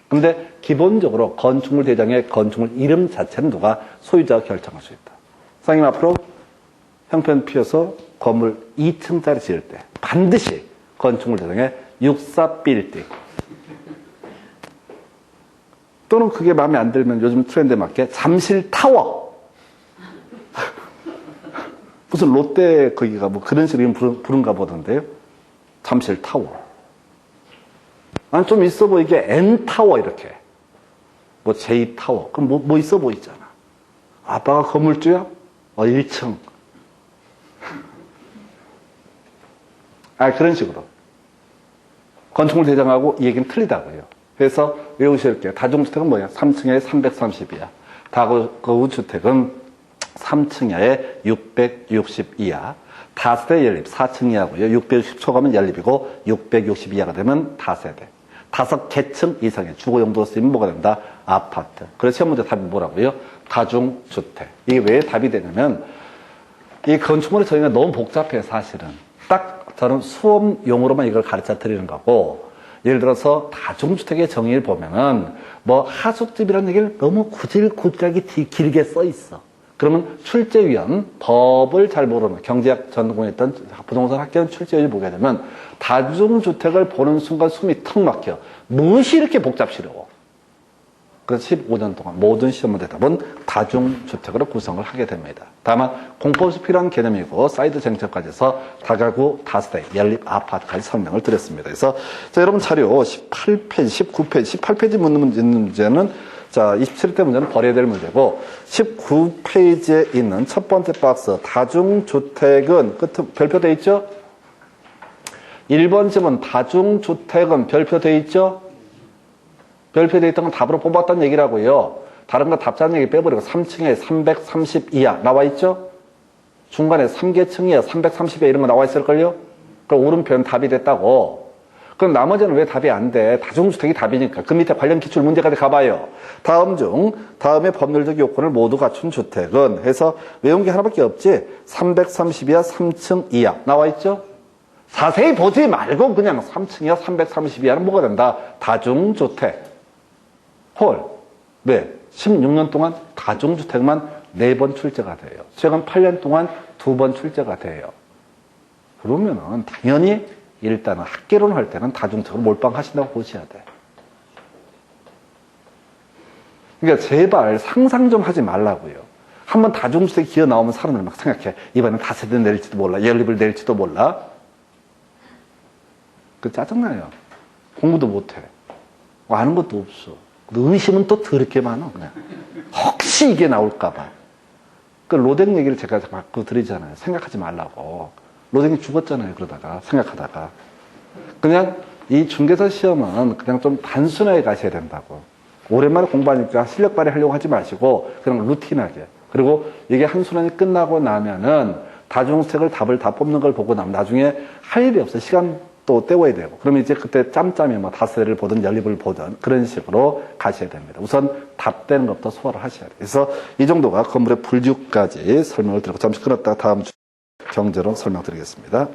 근데 기본적으로 건축물 대장의 건축물 이름 자체는 누가 소유자가 결정할 수 있다. 선생님 앞으로 형편 피워서 건물 2층짜리 지을 때 반드시 건축물 대장의 64빌딩 또는 그게 마음에 안 들면 요즘 트렌드에 맞게 잠실타워 무슨 롯데 거기가 뭐 그런 식으로 부른가 보던데요. 잠실타워. 아니 좀 있어 보이게 N타워 이렇게 뭐 J타워 그럼 뭐 있어 보이잖아. 아빠가 건물주야? 1층. 그런 식으로 건축물 대장하고 이 얘기는 틀리다고요. 그래서 외우실게요. 다중주택은 뭐야? 3층에 330이야. 다가구주택은 3층에 662야. 다세대 연립 4층 이하고요. 660 초과면 연립이고 660 이하가 되면 다세대. 5개층 이상의 주거용도로 쓰이면 뭐가 된다? 아파트. 그래서 시험 문제 답이 뭐라고요? 다중주택. 이게 왜 답이 되냐면 이 건축물의 정의가 너무 복잡해요. 사실은. 딱 저는 수업용으로만 이걸 가르쳐 드리는 거고 예를 들어서 다중주택의 정의를 보면은 뭐 하숙집이라는 얘기를 너무 구질구질하게 길게 써 있어. 그러면 출제위원, 법을 잘 모르는 경제학 전공했던 부동산 학교는 출제위원이 보게 되면 다중주택을 보는 순간 숨이 턱 막혀. 무엇이 이렇게 복잡스러워? 그래서 15년 동안 모든 시험 문제답은 다중주택으로 구성을 하게 됩니다. 다만 공법에서 필요한 개념이고 사이드 쟁점까지 해서 다가구, 다세대, 연립, 아파트까지 설명을 드렸습니다. 그래서 자, 여러분 자료 18페이지, 19페이지, 18페이지 문제는 자, 27대 문제는 버려야 될 문제고 19페이지에 있는 첫 번째 박스 다중주택은 끝에 별표되어 있죠? 1번 집은 다중주택은 별표되어 있죠? 별표되어 있던 건 답으로 뽑았다는 얘기라고요. 다른 거 답자는 얘기 빼버리고 3층에 330 이하 나와 있죠? 중간에 3개층 이하 330 이하 이런 거 나와 있을걸요? 그럼 오른편 답이 됐다고. 그럼 나머지는 왜 답이 안 돼? 다중주택이 답이니까. 그 밑에 관련 기출 문제까지 가봐요. 다음에 법률적 요건을 모두 갖춘 주택은 해서 외운 게 하나밖에 없지. 330 이하 3층 이하 나와 있죠? 자세히 보지 말고 그냥 3층 이하 330 이하는 뭐가 된다? 다중주택. 헐. 왜? 16년 동안 다중주택만 4번 출제가 돼요. 최근 8년 동안 2번 출제가 돼요. 그러면은 당연히 일단은 학개론 할 때는 다중주택으로 몰빵하신다고 보셔야 돼. 그러니까 제발 상상 좀 하지 말라고요. 한번 다중주택 기어 나오면 사람들 막 생각해. 이번엔 다세대 내릴지도 몰라. 연립을 내릴지도 몰라. 그 짜증나요. 공부도 못해. 아는 것도 없어. 의심은 또 더럽게 많아. 그냥. 혹시 이게 나올까봐. 그 로댕 얘기를 제가 자꾸 드리잖아요. 생각하지 말라고. 로댕이 죽었잖아요. 그러다가 생각하다가. 그냥 이 중개사 시험은 그냥 좀 단순하게 가셔야 된다고. 오랜만에 공부하니까 실력 발휘하려고 하지 마시고 그냥 루틴하게. 그리고 이게 한 순환이 끝나고 나면은 다중주택을 답을 다 뽑는 걸 보고 나면 나중에 할 일이 없어. 시간 또 때워야 되고. 그러면 이제 그때 짬짬이 뭐 다세대를 보든 연립을 보든 그런 식으로 가셔야 됩니다. 우선 답되는 것부터 소화를 하셔야 돼요. 그래서 이 정도가 건물의 분류까지 설명을 드리고 잠시 끊었다가 다음 주 경제로 설명드리겠습니다.